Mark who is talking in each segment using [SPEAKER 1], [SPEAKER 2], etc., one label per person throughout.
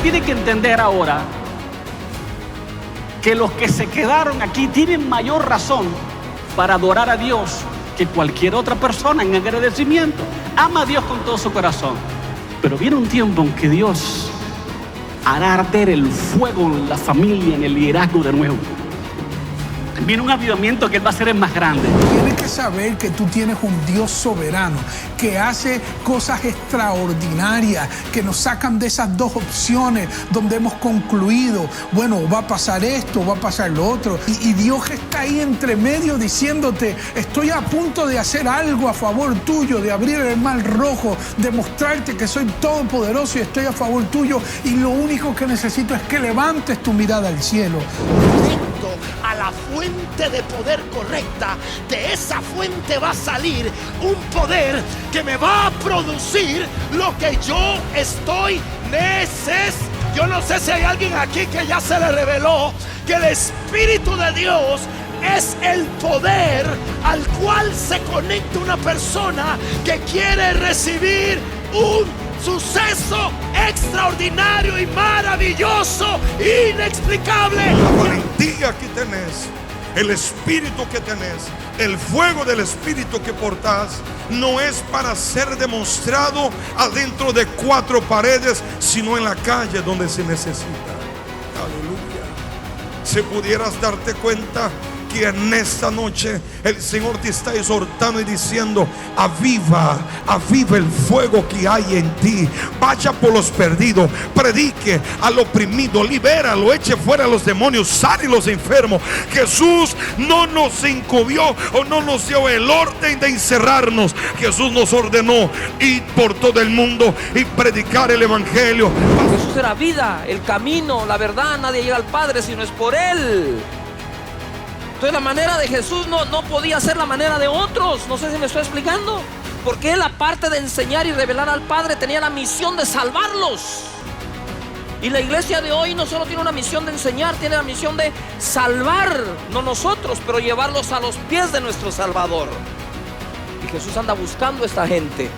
[SPEAKER 1] tiene que entender ahora que los que se quedaron aquí tienen mayor razón para adorar a Dios que cualquier otra persona en agradecimiento. Ama a Dios con todo su corazón. Pero viene un tiempo en que Dios hará arder el fuego en la familia, en el liderazgo de nuevo. Viene un avivamiento que Él va a ser el más grande.
[SPEAKER 2] Tienes que saber que tú tienes un Dios soberano que hace cosas extraordinarias, que nos sacan de esas dos opciones donde hemos concluido, bueno, va a pasar esto, va a pasar lo otro. Y Dios está ahí entre medio diciéndote, estoy a punto de hacer algo a favor tuyo, de abrir el mar rojo, de mostrarte que soy todopoderoso y estoy a favor tuyo. Y lo único que necesito es que levantes tu mirada al cielo.
[SPEAKER 3] A la fuente de poder correcta, de esa fuente va a salir un poder que me va a producir lo que yo estoy necesitando. Yo no sé si hay alguien aquí que ya se le reveló que el Espíritu de Dios es el poder al cual se conecta una persona que quiere recibir un suceso extraordinario y maravilloso, inexplicable.
[SPEAKER 4] La valentía que tenés, el espíritu que tenés, el fuego del espíritu que portás, no es para ser demostrado adentro de cuatro paredes, sino en la calle donde se necesita. Aleluya. Si pudieras darte cuenta que en esta noche el Señor te está exhortando y diciendo, aviva el fuego que hay en ti. Vaya por los perdidos, predique al oprimido, libéralo, eche fuera a los demonios, sane los enfermos. Jesús no nos encubrió o no nos dio el orden de encerrarnos. Jesús nos ordenó ir por todo el mundo y predicar el evangelio.
[SPEAKER 5] Jesús era vida, el camino, la verdad. Nadie llega al Padre si no es por Él. Entonces la manera de Jesús no podía ser la manera de otros. No sé si me estoy explicando. Porque Él, aparte de enseñar y revelar al Padre, tenía la misión de salvarlos. Y la iglesia de hoy no solo tiene una misión de enseñar, tiene la misión de salvar, no nosotros, pero llevarlos a los pies de nuestro Salvador. Y Jesús anda buscando a esta gente.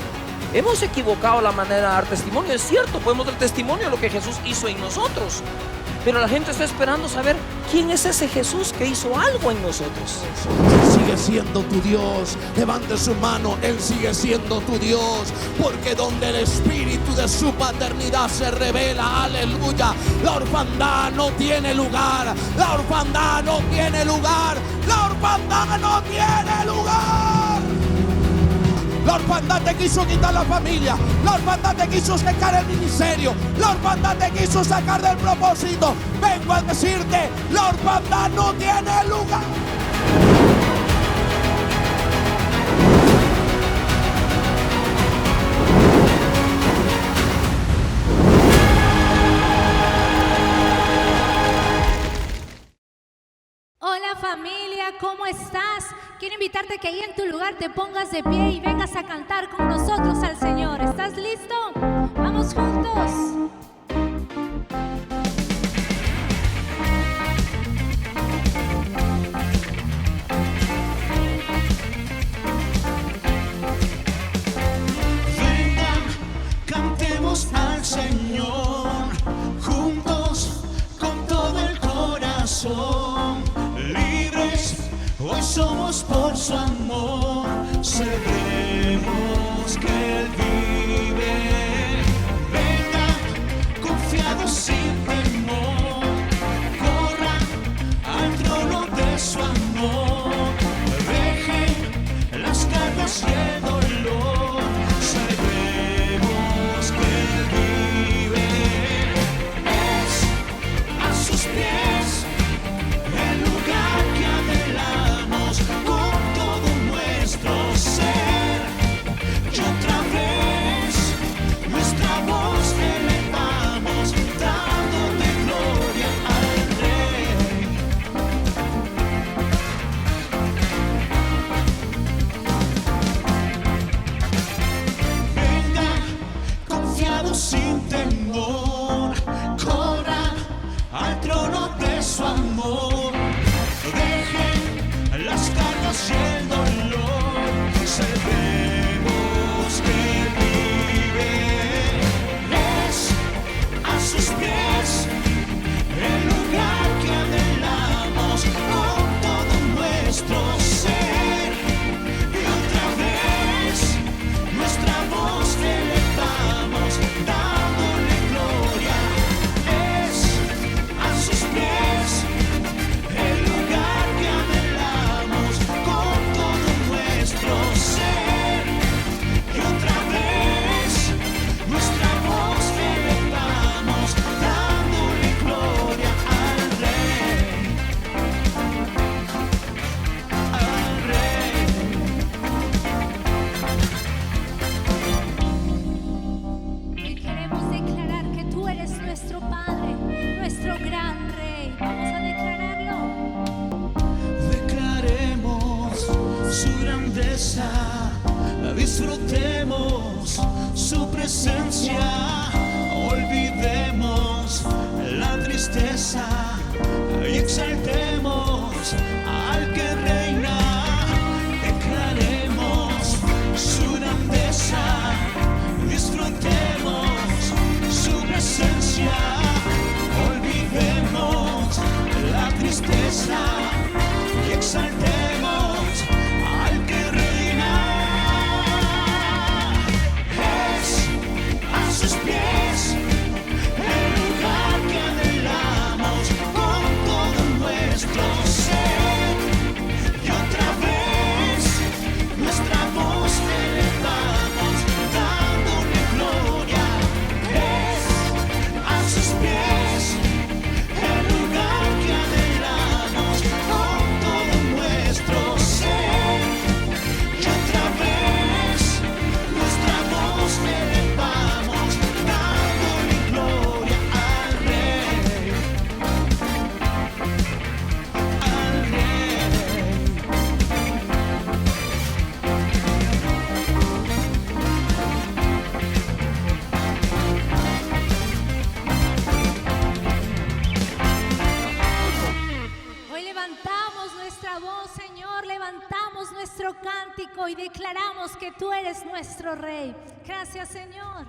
[SPEAKER 5] Hemos equivocado la manera de dar testimonio. Es cierto, podemos dar testimonio de lo que Jesús hizo en nosotros, pero la gente está esperando saber quién es ese Jesús que hizo algo en nosotros.
[SPEAKER 3] Sigue siendo tu Dios. Levante su mano. Él sigue siendo tu Dios, porque donde el espíritu de su paternidad se revela, aleluya, la orfandad no tiene lugar. La orfandad no tiene lugar. La orfandad no tiene lugar. La orfandad te quiso quitar la familia. La orfandad te quiso sacar el ministerio. La orfandad te quiso sacar del propósito. Vengo a decirte, la orfandad no tiene lugar.
[SPEAKER 6] Hola familia, ¿cómo estás? Quiero invitarte que ahí en tu lugar te pongas de pie y vengas a cantar con nosotros al Señor. ¿Estás listo? Vamos juntos.
[SPEAKER 7] Vengan, cantemos al Señor, juntos con todo el corazón. Hoy somos por su amor, sabemos que Él vive. Vengan confiados sin temor, corran al trono de su amor. Dejen las cargas y el dolor, sabemos que Él vive. Es a sus pies el lugar que anhelamos con todo nuestro ser. Y otra vez su grandeza, disfrutemos su presencia, olvidemos la tristeza y exaltemos al que reina, declaremos su grandeza, disfrutemos su presencia, olvidemos la tristeza y exaltemos al que reina. Es a sus pies el lugar que anhelamos con todo nuestro ser, y otra vez nuestra voz elevamos dándole gloria. Es a sus pies el lugar que anhelamos con todo nuestro ser, y otra vez nuestra voz elevamos dándole gloria al Rey, al Rey.
[SPEAKER 6] Hoy levantamos nuestra voz, Señor, levantamos nuestro cántico y declaramos que tú eres nuestro Rey. Gracias, Señor.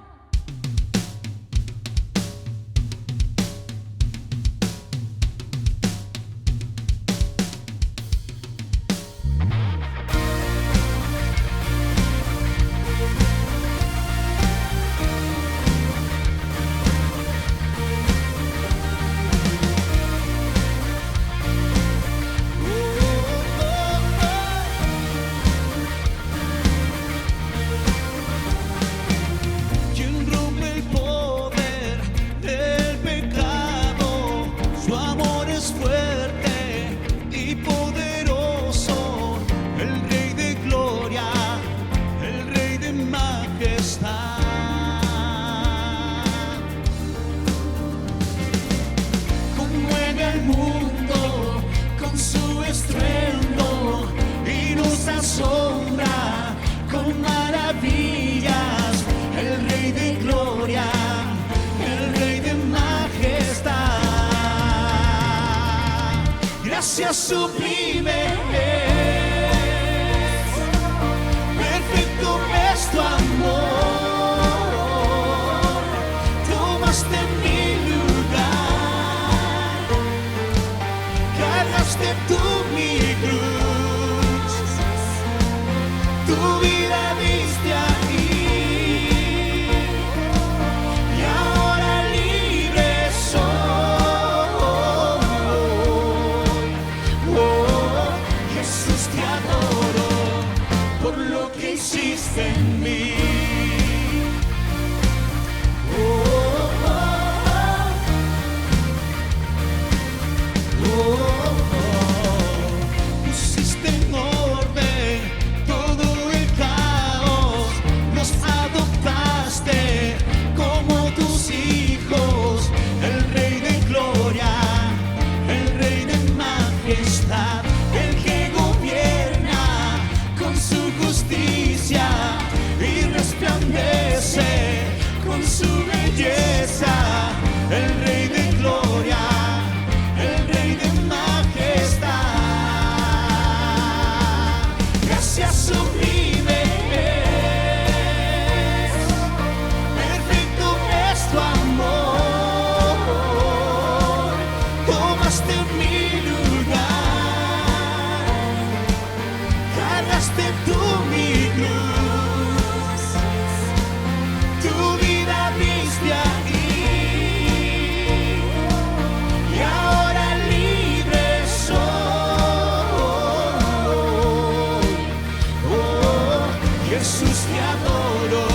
[SPEAKER 7] Quien rompe el poder del pecado, su amor es fuerte y poderoso, el Rey de gloria, el Rey de majestad. Conmueve al mundo con su estruendo y nos asombra con maravillas, el Rey de gloria, el Rey de majestad. Gracias sublime es, perfecto es tu amor, tomaste mi lugar, cargaste tú mi cruz, tu vida diste ahí, y ahora libre soy. Oh, Jesús, te adoro por lo que hiciste en mí. Oh, oh, oh, oh. Pusiste en orden todo el caos, nos adoptaste como tus hijos, el Rey de gloria, el Rey de majestad, el que gobierna con su justicia y resplandece con su belleza, el Rey de gloria, el Rey de majestad. Gracias sublime es, perfecto es tu amor, tomaste mi lugar, cargaste tú mi cruz, tu vida diste ahí, y ahora libre soy. Oh, Jesús, te adoro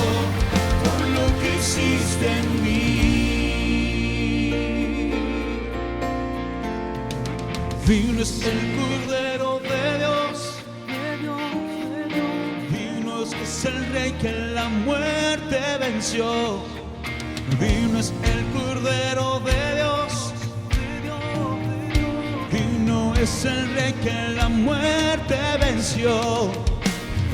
[SPEAKER 7] por lo que hiciste en mí. Vino es el Cordero de Dios, vino es el Rey que la muerte venció, vino es el Cordero de Dios, vino es el Rey que la muerte venció.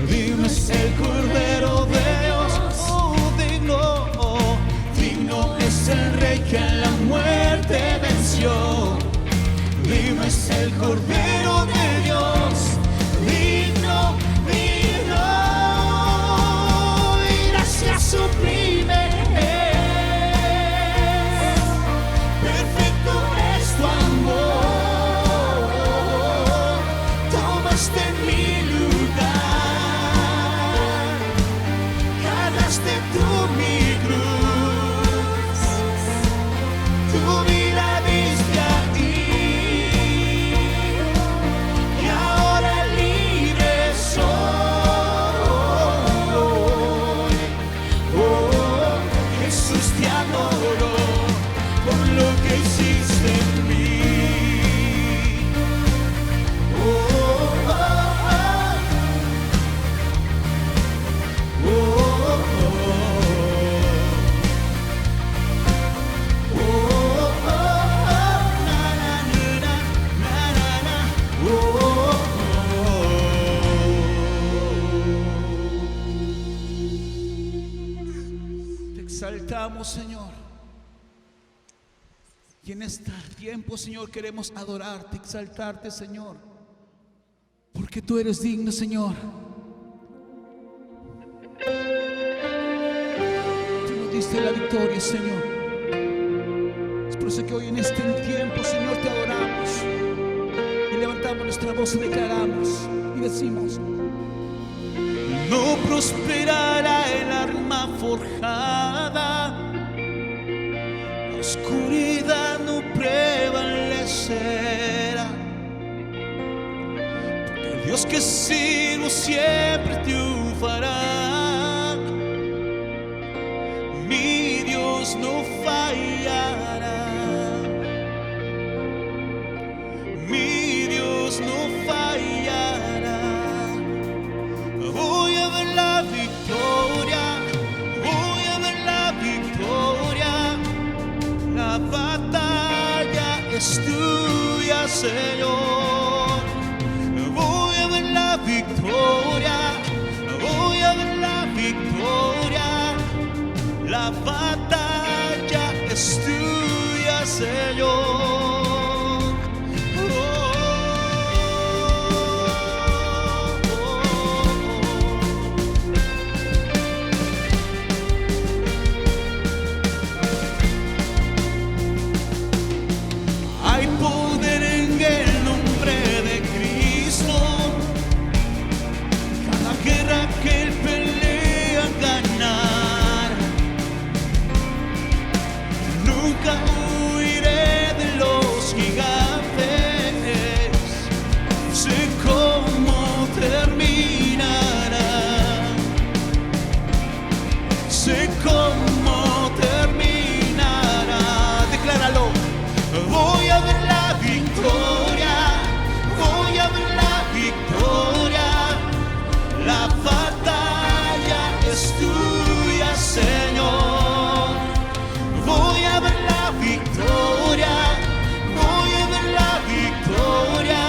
[SPEAKER 7] Digno es el Cordero de Dios, oh, digno es el Rey que la muerte venció. Digno es el Cordero de Dios, digno, y gracia sublime es, perfecto es tu amor, tomaste mi lugar, cargaste tú mi cruz, tu vida diste aquí. Exaltamos, Señor, y en este tiempo, Señor, queremos adorarte, exaltarte, Señor, porque tú eres digno, Señor. Tú nos diste la victoria, Señor. Es por eso que hoy en este tiempo, Señor, te adoramos y levantamos nuestra voz y declaramos y decimos: no prosperará el arma forjada, la oscuridad no prevalecerá, porque el Dios que sirvo siempre triunfará. Mi Dios no fallará, mi Dios no fallará. Voy a ver la victoria, voy a ver la victoria. La batalla es tuya, Señor. Voy a ver la victoria, voy a ver la victoria. La batalla es tuya, Señor. Que él pelea a ganar, nunca huiré de los gigantes. Sé cómo terminará, sé cómo terminará. Decláralo. Voy a ver la victoria, voy a ver la victoria. La batalla es tuya, Señor. Voy a ver la victoria, voy a ver la victoria.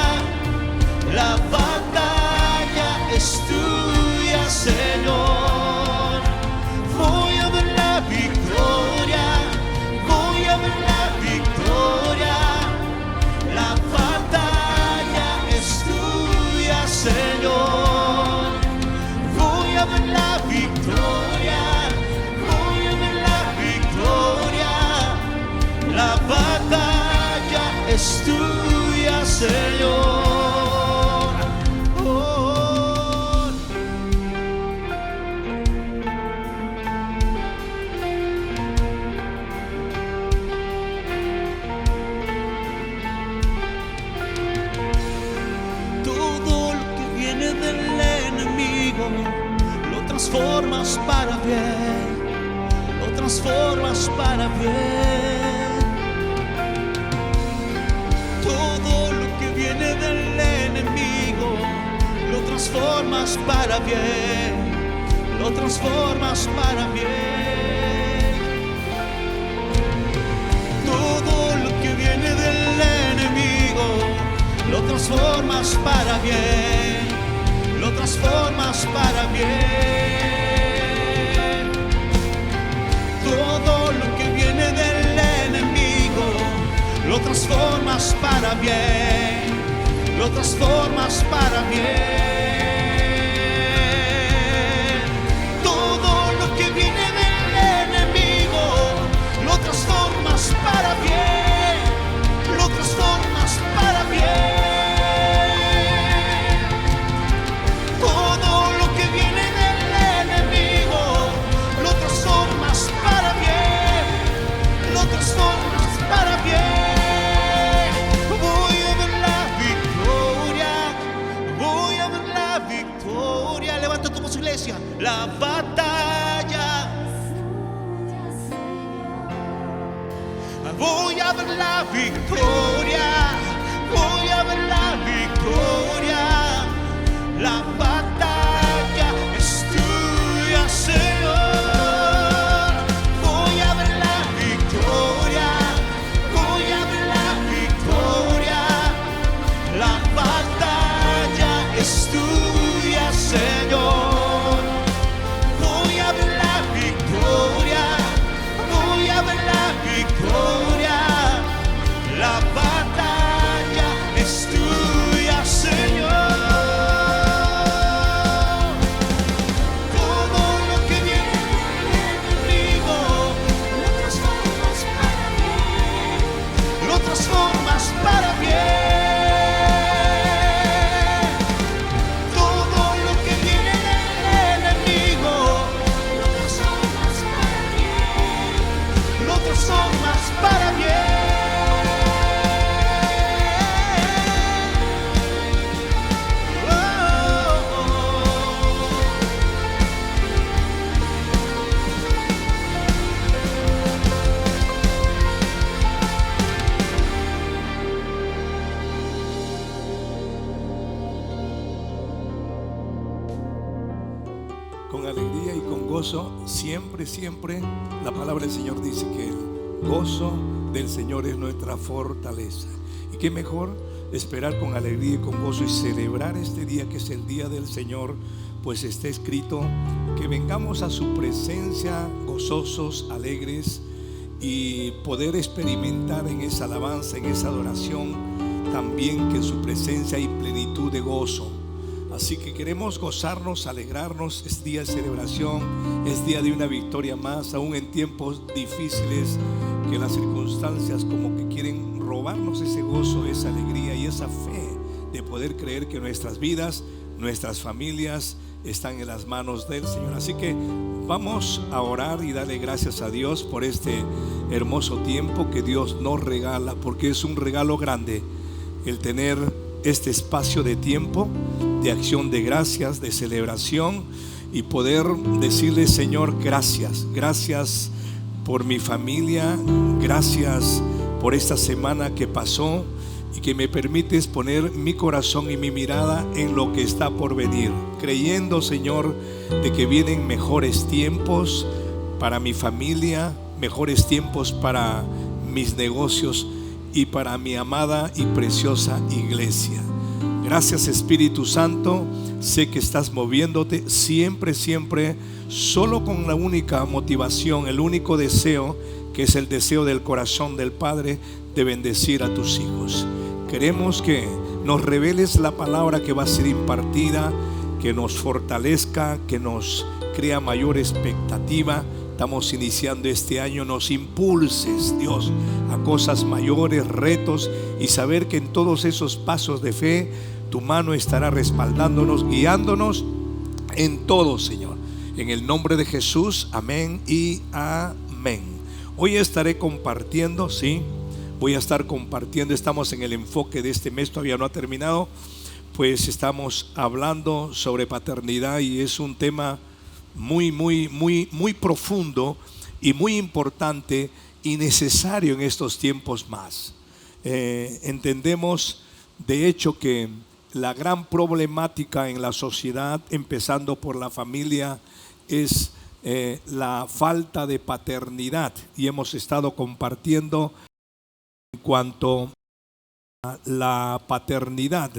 [SPEAKER 7] La batalla es tuya, Señor. Voy a ver la victoria, voy a ver la victoria. La batalla es tuya, Señor. Voy a ver la victoria, voy a ver la victoria. La batalla es tuya, Señor. Oh. Todo lo que viene del enemigo lo transformas para bien, lo transformas para bien. Todo lo que viene del enemigo lo transformas para bien, lo transformas para bien. Todo lo que viene del enemigo lo transformas para bien, lo transformas para bien. Todo lo que viene del enemigo, lo transformas para bien, lo transformas para bien. Todo lo que viene del enemigo, lo transformas para bien, lo transformas para bien. Todo lo que viene del enemigo, lo transformas para bien, lo transformas para bien. Voy a ver la victoria, voy a ver la victoria. Levanta tu voz, iglesia. La batalla, voy a ver la victoria, voy a ver la victoria. La batalla es tuya, Señor. Voy a ver la victoria, voy a ver la victoria. La batalla es tuya, Señor. Voy a ver la victoria, voy a ver la victoria. La batalla es tuya, Señor. Todo lo que viene conmigo, lo transformas para bien, lo transformas para bien. Todo lo que viene del enemigo, lo transformas para bien, lo transformas para bien.
[SPEAKER 8] Con alegría y con gozo, siempre, siempre, la palabra del Señor dice que el gozo del Señor es nuestra fortaleza. Y qué mejor esperar con alegría y con gozo y celebrar este día que es el día del Señor, pues está escrito que vengamos a su presencia gozosos, alegres, y poder experimentar en esa alabanza, en esa adoración, también que en su presencia hay plenitud de gozo. Así que queremos gozarnos, alegrarnos. Es día de celebración, es día de una victoria más, aún en tiempos difíciles que las circunstancias como que quieren robarnos ese gozo, esa alegría y esa fe de poder creer que nuestras vidas, nuestras familias están en las manos del Señor. Así que vamos a orar y darle gracias a Dios por este hermoso tiempo que Dios nos regala, porque es un regalo grande el tener este espacio de tiempo de acción de gracias, de celebración, y poder decirle: Señor, gracias, gracias por mi familia, gracias por esta semana que pasó y que me permites poner mi corazón y mi mirada en lo que está por venir, creyendo, Señor, de que vienen mejores tiempos para mi familia, mejores tiempos para mis negocios y para mi amada y preciosa iglesia. Gracias, Espíritu Santo. Sé que estás moviéndote siempre, siempre, solo con la única motivación, el único deseo, que es el deseo del corazón del Padre, de bendecir a tus hijos. Queremos que nos reveles la palabra que va a ser impartida, que nos fortalezca, que nos crea mayor expectativa. Estamos iniciando este año, nos impulses, Dios, a cosas mayores, retos, y saber que en todos esos pasos de fe tu mano estará respaldándonos, guiándonos en todo, Señor. En el nombre de Jesús, amén y amén. Hoy estaré compartiendo, sí, voy a estar compartiendo. Estamos en el enfoque de este mes, todavía no ha terminado. Pues estamos hablando sobre paternidad y es un tema muy profundo y muy importante y necesario en estos tiempos más. Entendemos de hecho que la gran problemática en la sociedad, empezando por la familia, es la falta de paternidad, y hemos estado compartiendo en cuanto la paternidad,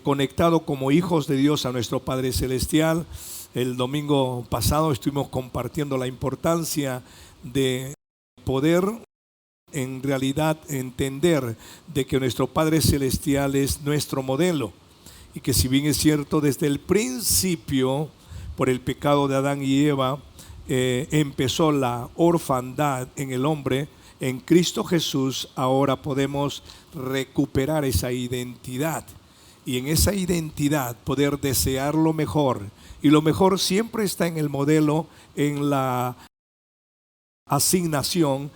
[SPEAKER 8] conectado como hijos de Dios a nuestro Padre Celestial. El domingo pasado estuvimos compartiendo la importancia de poder en realidad entender de que nuestro Padre Celestial es nuestro modelo, y que si bien es cierto desde el principio por el pecado de Adán y Eva empezó la orfandad en el hombre, en Cristo Jesús ahora podemos recuperar esa identidad, y en esa identidad poder desear lo mejor, y lo mejor siempre está en el modelo, en la asignación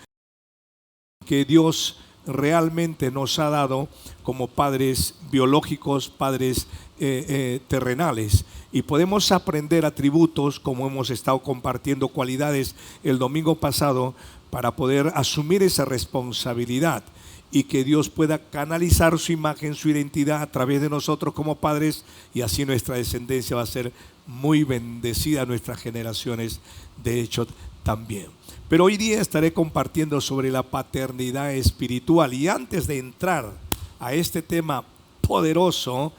[SPEAKER 8] que Dios realmente nos ha dado como padres biológicos, padres terrenales, y podemos aprender atributos, como hemos estado compartiendo cualidades el domingo pasado, para poder asumir esa responsabilidad y que Dios pueda canalizar su imagen, su identidad a través de nosotros como padres, y así nuestra descendencia va a ser muy bendecida, nuestras generaciones de hecho también. Pero hoy día estaré compartiendo sobre la paternidad espiritual, y antes de entrar a este tema poderoso,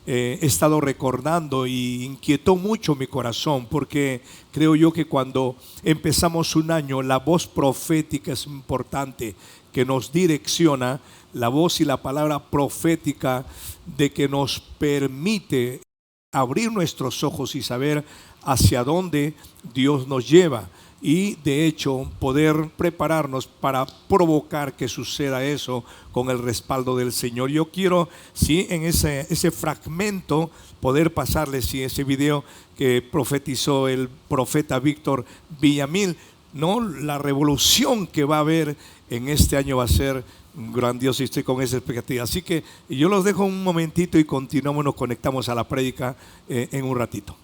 [SPEAKER 8] he estado recordando y inquietó mucho mi corazón, porque creo yo que cuando empezamos un año, la voz profética es importante, que nos direcciona, la voz y la palabra profética de que nos permite abrir nuestros ojos y saber hacia dónde Dios nos lleva, y de hecho poder prepararnos para provocar que suceda eso con el respaldo del Señor. Yo quiero, sí, en ese fragmento poder pasarles, sí, ese video que profetizó el profeta Víctor Villamil, ¿no? La revolución que va a haber en este año va a ser grandiosa, y estoy con esa expectativa. Así que yo los dejo un momentito y continuamos, nos conectamos a la prédica en un ratito.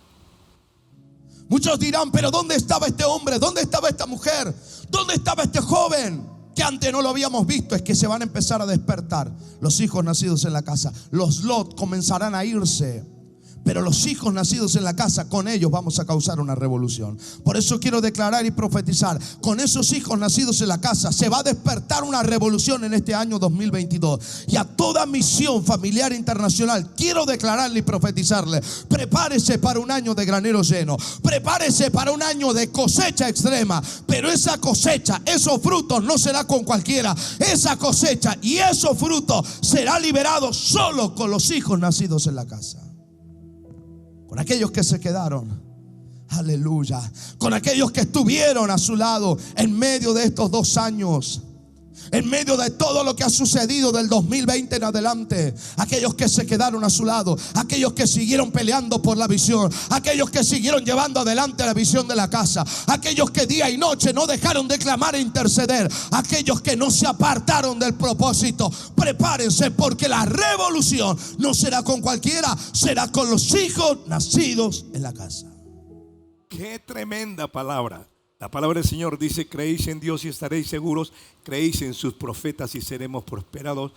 [SPEAKER 3] Muchos dirán, pero ¿dónde estaba este hombre? ¿Dónde estaba esta mujer? ¿Dónde estaba este joven? Que antes no lo habíamos visto. Es que se van a empezar a despertar los hijos nacidos en la casa. Los Lot comenzarán a irse, pero los hijos nacidos en la casa, con ellos vamos a causar una revolución. Por eso quiero declarar y profetizar, con esos hijos nacidos en la casa se va a despertar una revolución en este año 2022. Y a toda misión familiar internacional quiero declararle y profetizarle: prepárese para un año de granero lleno, prepárese para un año de cosecha extrema. Pero esa cosecha, esos frutos no será con cualquiera. Esa cosecha y esos frutos será liberado solo con los hijos nacidos en la casa, con aquellos que se quedaron, aleluya, con aquellos que estuvieron a su lado en medio de estos 2 años, en medio de todo lo que ha sucedido del 2020 en adelante. Aquellos que se quedaron a su lado, aquellos que siguieron peleando por la visión, aquellos que siguieron llevando adelante la visión de la casa, aquellos que día y noche no dejaron de clamar e interceder, aquellos que no se apartaron del propósito. Prepárense, porque la revolución no será con cualquiera, será con los hijos nacidos en la casa.
[SPEAKER 8] Qué tremenda palabra. La palabra del Señor dice: creéis en Dios y estaréis seguros, creéis en sus profetas y seremos prosperados,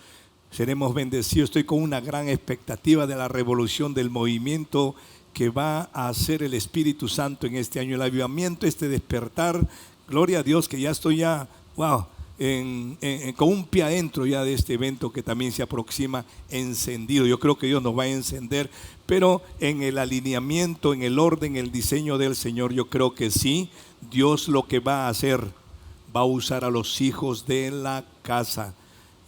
[SPEAKER 8] seremos bendecidos. Estoy con una gran expectativa de la revolución, del movimiento que va a hacer el Espíritu Santo en este año, el avivamiento, este despertar. Gloria a Dios, que ya estoy wow, con un pie adentro ya de este evento que también se aproxima, encendido. Yo creo que Dios nos va a encender, pero en el alineamiento, en el orden, el diseño del Señor, yo creo que sí. Dios lo que va a hacer, va a usar a los hijos de la casa,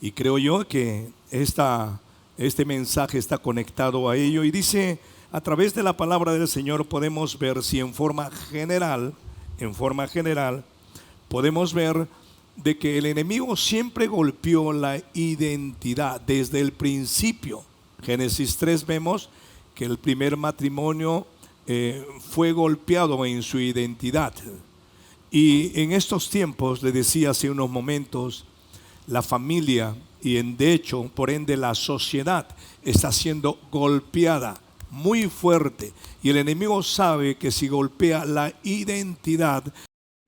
[SPEAKER 8] y creo yo que este mensaje está conectado a ello. Y dice, a través de la palabra del Señor podemos ver, si en forma general podemos ver de que el enemigo siempre golpeó la identidad desde el principio. Génesis 3 vemos que el primer matrimonio fue golpeado en su identidad, y en estos tiempos, le decía hace unos momentos, la familia y de hecho por ende la sociedad está siendo golpeada muy fuerte, y el enemigo sabe que si golpea la identidad,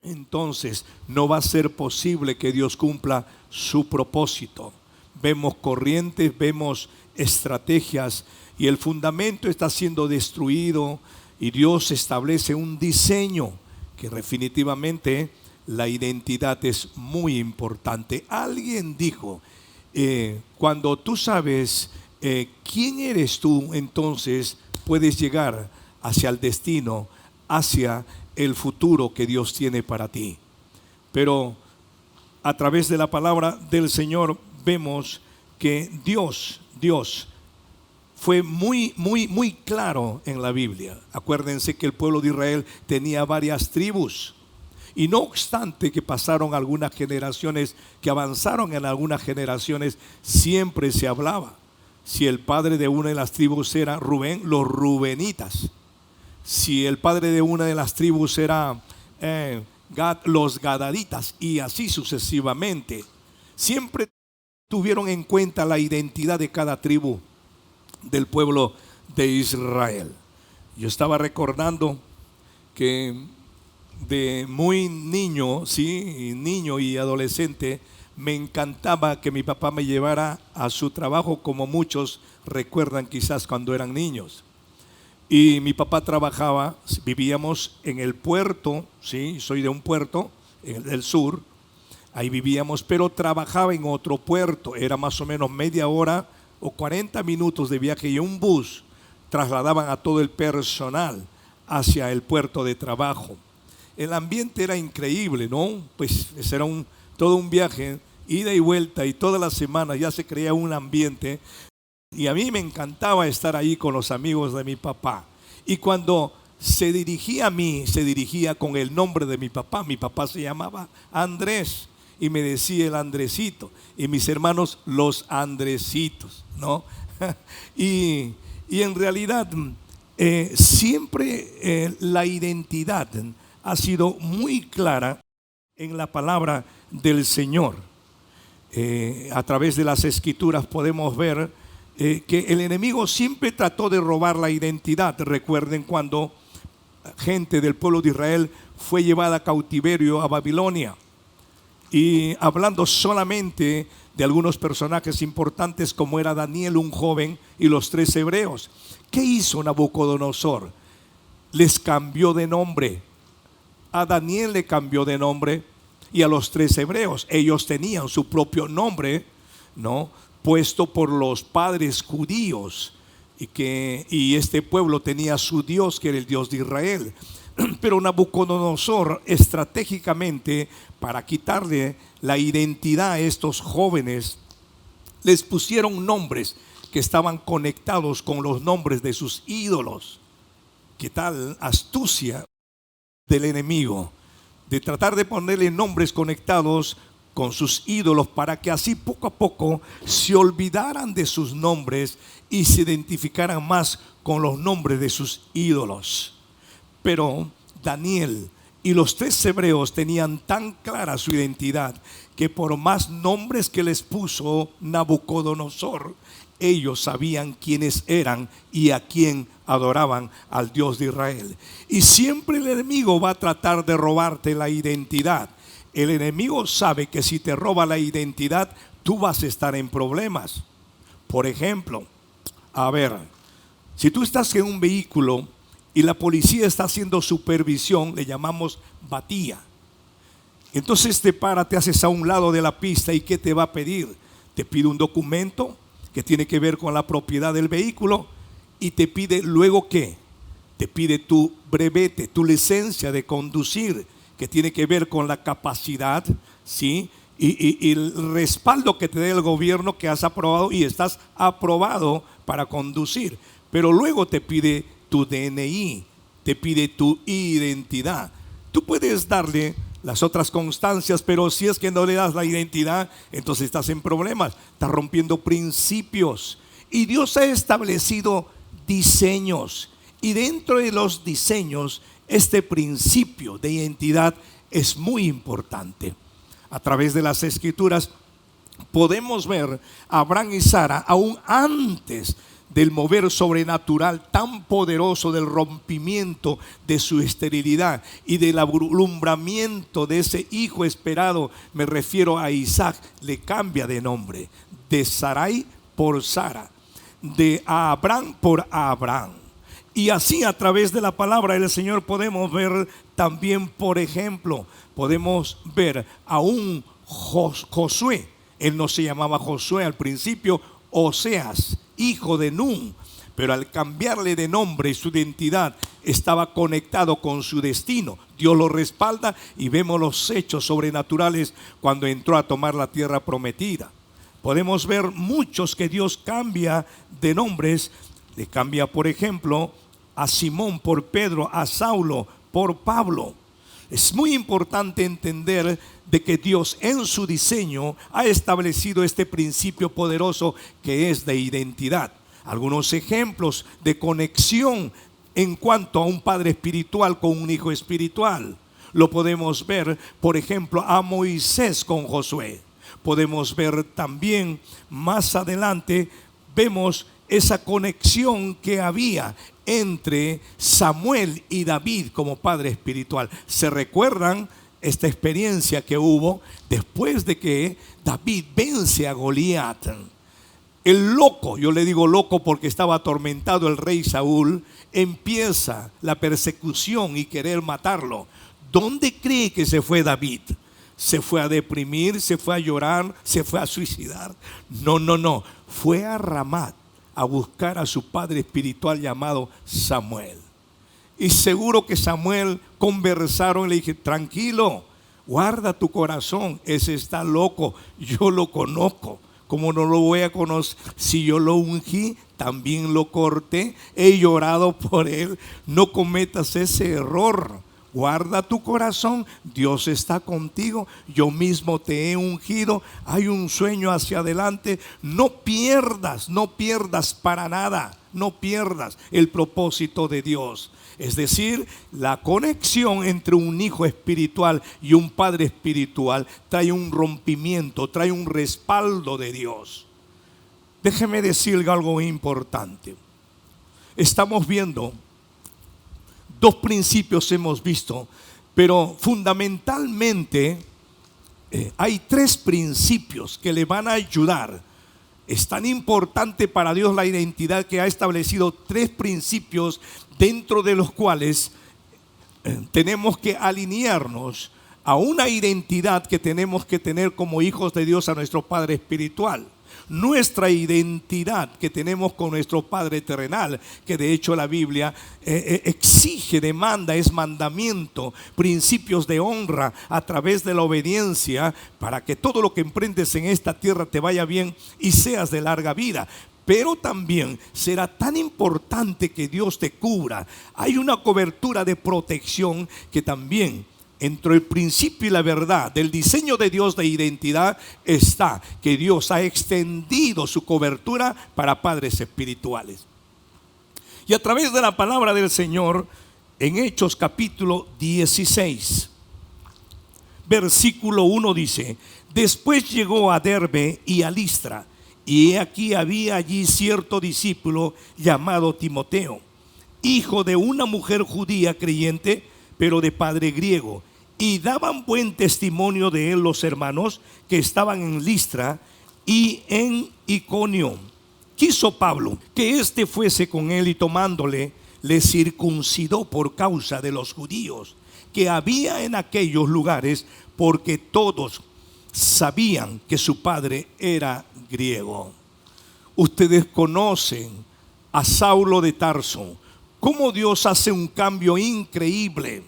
[SPEAKER 8] entonces no va a ser posible que Dios cumpla su propósito. Vemos corrientes, vemos estrategias, y el fundamento está siendo destruido, y Dios establece un diseño que definitivamente la identidad es muy importante. Alguien dijo cuando tú sabes quién eres tú, entonces puedes llegar hacia el destino, hacia el futuro que Dios tiene para ti. Pero a través de la palabra del Señor vemos que Dios fue muy claro en la Biblia. Acuérdense que el pueblo de Israel tenía varias tribus. Y no obstante que pasaron algunas generaciones, que avanzaron en algunas generaciones, siempre se hablaba. Si el padre de una de las tribus era Rubén, los rubenitas. Si el padre de una de las tribus era Gad, los gadaditas, y así sucesivamente. Siempre tuvieron en cuenta la identidad de cada tribu del pueblo de Israel. Yo estaba recordando que de muy niño, niño y adolescente, me encantaba que mi papá me llevara a su trabajo, como muchos recuerdan quizás cuando eran niños. Y mi papá trabajaba, vivíamos en el puerto, soy de un puerto del sur, ahí vivíamos, pero trabajaba en otro puerto, era más o menos media hora o 40 minutos de viaje, y un bus trasladaban a todo el personal hacia el puerto de trabajo. El ambiente era increíble, ¿no? Pues era todo un viaje, ida y vuelta, y todas las semanas ya se creía un ambiente. Y a mí me encantaba estar ahí con los amigos de mi papá. Y cuando se dirigía a mí, se dirigía con el nombre de mi papá. Mi papá se llamaba Andrés y me decía el Andresito. Y mis hermanos, los Andresitos, ¿no? y en realidad siempre la identidad ha sido muy clara en la palabra del Señor. A través de las Escrituras podemos ver que el enemigo siempre trató de robar la identidad. Recuerden cuando gente del pueblo de Israel fue llevada a cautiverio a Babilonia. Y hablando solamente de algunos personajes importantes, como era Daniel, un joven, y los 3 hebreos. ¿Qué hizo Nabucodonosor? Les cambió de nombre. A Daniel le cambió de nombre, y a los 3 hebreos, ellos tenían su propio nombre, ¿no?, puesto por los padres judíos, y este pueblo tenía su Dios, que era el Dios de Israel. Pero Nabucodonosor, estratégicamente, para quitarle la identidad a estos jóvenes, les pusieron nombres que estaban conectados con los nombres de sus ídolos. ¿Qué tal astucia del enemigo? De tratar de ponerle nombres conectados con sus ídolos, para que así poco a poco se olvidaran de sus nombres y se identificaran más con los nombres de sus ídolos. Pero Daniel y los 3 hebreos tenían tan clara su identidad, que por más nombres que les puso Nabucodonosor, ellos sabían quiénes eran y a quién adoraban, al Dios de Israel. Y siempre el enemigo va a tratar de robarte la identidad. El enemigo sabe que si te roba la identidad, tú vas a estar en problemas. Por ejemplo, si tú estás en un vehículo y la policía está haciendo supervisión, le llamamos batía. Entonces te haces a un lado de la pista, y ¿qué te va a pedir? Te pide un documento que tiene que ver con la propiedad del vehículo, y te pide luego ¿qué? Te pide tu brevete, tu licencia de conducir, que tiene que ver con la capacidad, ¿sí? Y el respaldo que te dé el gobierno, que has aprobado y estás aprobado para conducir. Pero luego te pide tu DNI, te pide tu identidad. Tú puedes darle las otras constancias, pero si es que no le das la identidad, entonces estás en problemas, estás rompiendo principios. Y Dios ha establecido diseños, y dentro de los diseños, este principio de identidad es muy importante. A través de las Escrituras podemos ver a Abraham y Sara, aún antes del mover sobrenatural tan poderoso, del rompimiento de su esterilidad y del alumbramiento de ese hijo esperado. Me refiero a Isaac. Le cambia de nombre, de Sarai por Sara, de Abraham por Abraham. Y así, a través de la palabra del Señor, podemos ver también, por ejemplo, podemos ver a un Josué, Él no se llamaba Josué al principio, Oseas, hijo de Nun. Pero al cambiarle de nombre y su identidad estaba conectado con su destino. Dios lo respalda y vemos los hechos sobrenaturales cuando entró a tomar la tierra prometida. Podemos ver muchos que Dios cambia de nombres. Le cambia, por ejemplo, a Simón por Pedro, a Saulo por Pablo. Es muy importante entender de que Dios en su diseño ha establecido este principio poderoso que es de identidad. Algunos ejemplos de conexión en cuanto a un padre espiritual con un hijo espiritual. Lo podemos ver, por ejemplo, a Moisés con Josué. Podemos ver también más adelante, vemos esa conexión que había entre Samuel y David como padre espiritual. ¿Se recuerdan esta experiencia que hubo después de que David vence a Goliat? El loco, yo le digo loco porque estaba atormentado el rey Saúl, empieza la persecución y querer matarlo. ¿Dónde cree que se fue David? ¿Se fue a deprimir? ¿Se fue a llorar? ¿Se fue a suicidar? No. Fue a Ramat a buscar a su padre espiritual llamado Samuel. Y seguro que Samuel conversaron y le dije, tranquilo, guarda tu corazón, ese está loco, yo lo conozco. ¿Cómo no lo voy a conocer? Si yo lo ungí, también lo corté, he llorado por él. No cometas ese error. Guarda tu corazón, Dios está contigo, yo mismo te he ungido, hay un sueño hacia adelante. No pierdas para nada, no pierdas el propósito de Dios. Es decir, la conexión entre un hijo espiritual y un padre espiritual trae un rompimiento, trae un respaldo de Dios. Déjeme decirle algo importante. Estamos viendo dos principios, hemos visto, pero fundamentalmente hay tres principios que le van a ayudar. Es tan importante para Dios la identidad que ha establecido tres principios dentro de los cuales tenemos que alinearnos a una identidad que tenemos que tener como hijos de Dios a nuestro Padre espiritual. Nuestra identidad que tenemos con nuestro Padre terrenal, que de hecho la Biblia exige, demanda, es mandamiento, principios de honra a través de la obediencia para que todo lo que emprendes en esta tierra te vaya bien y seas de larga vida. Pero también será tan importante que Dios te cubra. Hay una cobertura de protección que también, entre el principio y la verdad del diseño de Dios de identidad, está que Dios ha extendido su cobertura para padres espirituales. Y a través de la palabra del Señor, en Hechos capítulo 16, versículo 1 dice: después llegó a Derbe y a Listra, y he aquí había allí cierto discípulo llamado Timoteo, hijo de una mujer judía creyente, pero de padre griego, y daban buen testimonio de él los hermanos que estaban en Listra y en Iconio. Quiso Pablo que éste fuese con él, y tomándole le circuncidó por causa de los judíos que había en aquellos lugares, porque todos sabían que su padre era griego. Ustedes conocen a Saulo de Tarso, cómo Dios hace un cambio increíble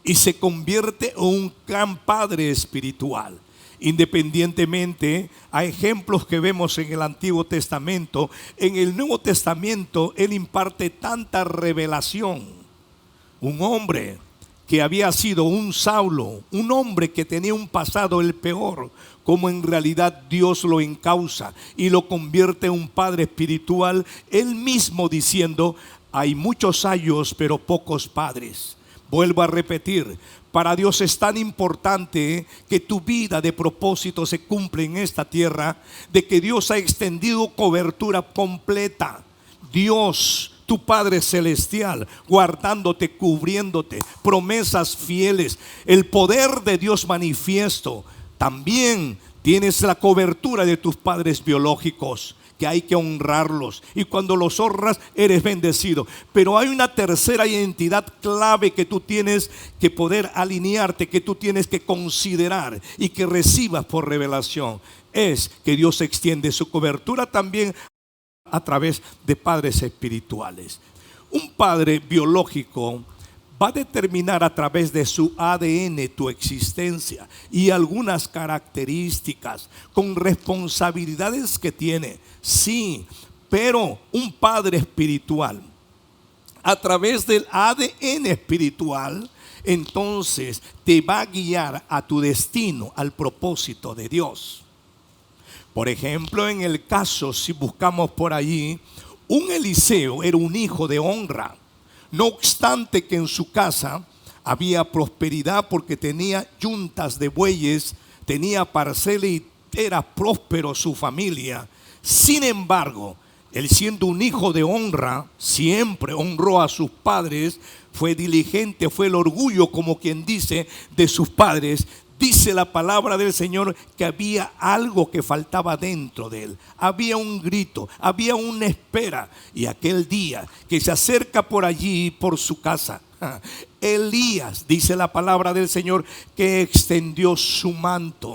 [SPEAKER 8] y se convierte en un gran padre espiritual. Independientemente a ejemplos que vemos en el Antiguo Testamento, en el Nuevo Testamento Él imparte tanta revelación. Un hombre que había sido un Saulo, un hombre que tenía un pasado el peor, como en realidad Dios lo encausa y lo convierte en un padre espiritual, él mismo diciendo: hay muchos ayos pero pocos padres. Vuelvo a repetir, para Dios es tan importante que tu vida de propósito se cumple en esta tierra, de que Dios ha extendido cobertura completa. Dios, tu Padre celestial, guardándote, cubriéndote, promesas fieles, el poder de Dios manifiesto. También tienes la cobertura de tus padres biológicos, que hay que honrarlos. Y cuando los honras, eres bendecido. Pero hay una tercera identidad clave que tú tienes que poder alinearte, que tú tienes que considerar y que recibas por revelación. Es que Dios extiende su cobertura también a través de padres espirituales. Un padre biológico va a determinar a través de su ADN tu existencia y algunas características con responsabilidades que tiene. Sí, pero un padre espiritual, a través del ADN espiritual, entonces te va a guiar a tu destino, al propósito de Dios. Por ejemplo, en el caso, si buscamos por allí, un Eliseo era un hijo de honra. No obstante que en su casa había prosperidad porque tenía yuntas de bueyes, tenía parcela y era próspero su familia. Sin embargo, él siendo un hijo de honra, siempre honró a sus padres, fue diligente, fue el orgullo, como quien dice, de sus padres. Dice la palabra del Señor que había algo que faltaba dentro de él. Había un grito, había una espera. Y aquel día que se acerca por allí, por su casa, Elías, dice la palabra del Señor, que extendió su manto.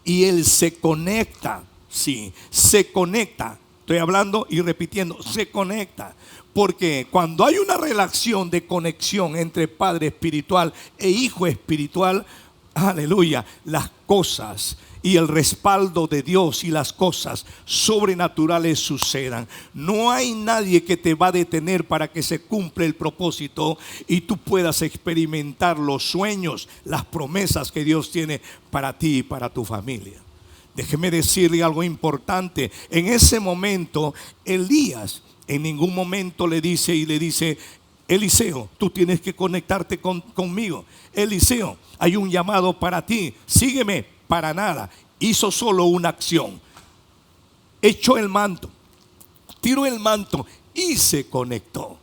[SPEAKER 8] Y él se conecta, sí, se conecta. Estoy hablando y repitiendo, se conecta. Porque cuando hay una relación de conexión entre padre espiritual e hijo espiritual, aleluya, las cosas y el respaldo de Dios y las cosas sobrenaturales sucedan. No hay nadie que te va a detener para que se cumpla el propósito y tú puedas experimentar los sueños, las promesas que Dios tiene para ti y para tu familia. Déjeme decirle algo importante. En ese momento, Elías en ningún momento le dice: Eliseo, tú tienes que conectarte conmigo. Eliseo, hay un llamado para ti, sígueme. Para nada. Hizo solo una acción. Echó el manto, tiró el manto y se conectó.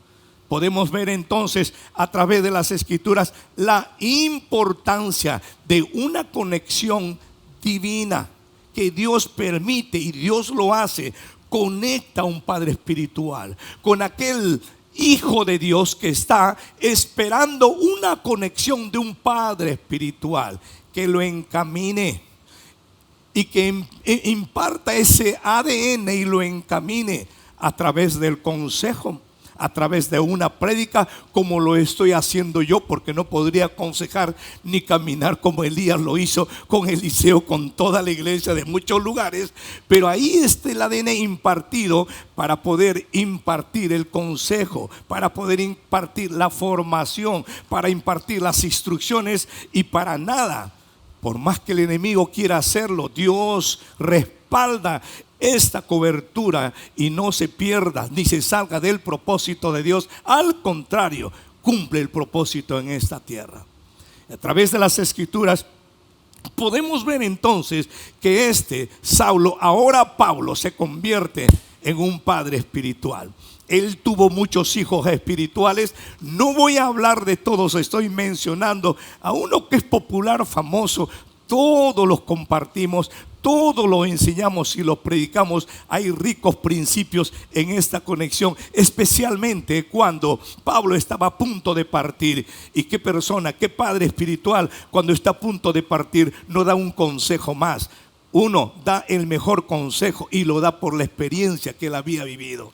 [SPEAKER 8] Podemos ver entonces a través de las escrituras la importancia de una conexión divina que Dios permite y Dios lo hace. Conecta a un padre espiritual con aquel hijo de Dios que está esperando una conexión de un padre espiritual que lo encamine y que imparta ese ADN y lo encamine a través del consejo, a través de una prédica, como lo estoy haciendo yo, porque no podría aconsejar ni caminar como Elías lo hizo con Eliseo, con toda la iglesia de muchos lugares. Pero ahí está el ADN impartido para poder impartir el consejo, para poder impartir la formación, para impartir las instrucciones. Y para nada, por más que el enemigo quiera hacerlo, Dios respalda esta cobertura y no se pierda ni se salga del propósito de Dios. Al contrario, cumple el propósito en esta tierra. A través de las escrituras podemos ver entonces que Saulo, ahora Pablo, se convierte en un padre espiritual. Él tuvo muchos hijos espirituales. No voy a hablar de todos, estoy mencionando a uno que es popular, famoso. Todos los compartimos, todos los enseñamos y los predicamos. Hay ricos principios en esta conexión, especialmente cuando Pablo estaba a punto de partir. Y qué persona, qué padre espiritual, cuando está a punto de partir, no da un consejo más. Uno da el mejor consejo y lo da por la experiencia que él había vivido.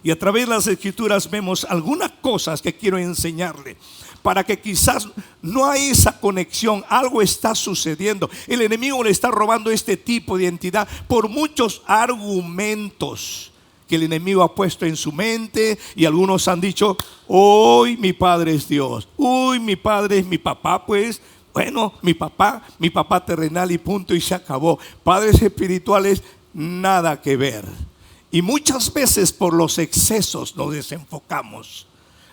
[SPEAKER 8] Y a través de las escrituras vemos algunas cosas que quiero enseñarle, para que quizás no hay esa conexión, algo está sucediendo. El enemigo le está robando este tipo de identidad por muchos argumentos que el enemigo ha puesto en su mente. Y algunos han dicho: hoy mi padre es Dios, uy, mi padre es mi papá. Pues bueno, mi papá terrenal y punto, y se acabó. Padres espirituales, nada que ver. Y muchas veces por los excesos nos desenfocamos.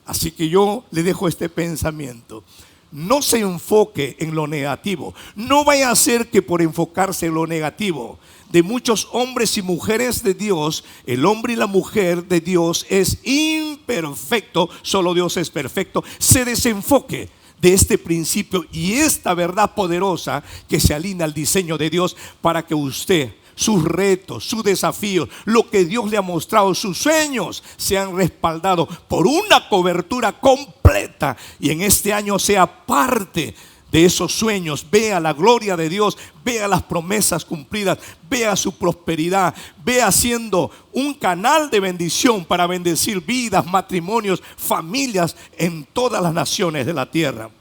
[SPEAKER 8] Así que yo le dejo este pensamiento: no se enfoque en lo negativo. No vaya a ser que por enfocarse en lo negativo de muchos hombres y mujeres de Dios, el hombre y la mujer de Dios es imperfecto, solo Dios es perfecto, se desenfoque de este principio y esta verdad poderosa que se alinea al diseño de Dios para que usted, sus retos, sus desafíos, lo que Dios le ha mostrado, sus sueños sean respaldados por una cobertura completa, y en este año sea parte de esos sueños, vea la gloria de Dios, vea las promesas cumplidas, vea su prosperidad, vea siendo un canal de bendición para bendecir vidas, matrimonios, familias en todas las naciones de la tierra.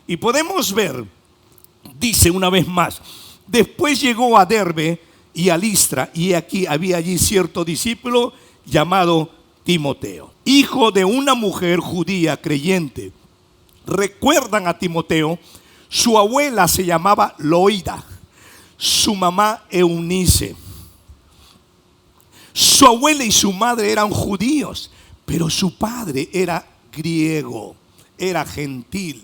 [SPEAKER 8] Y podemos ver, dice una vez más, después llegó a Derbe y a Listra, y aquí había allí cierto discípulo llamado Timoteo, hijo de una mujer judía creyente. ¿Recuerdan a Timoteo? Su abuela se llamaba Loida, su mamá Eunice. Su abuela y su madre eran judíos, pero su padre era griego, era gentil.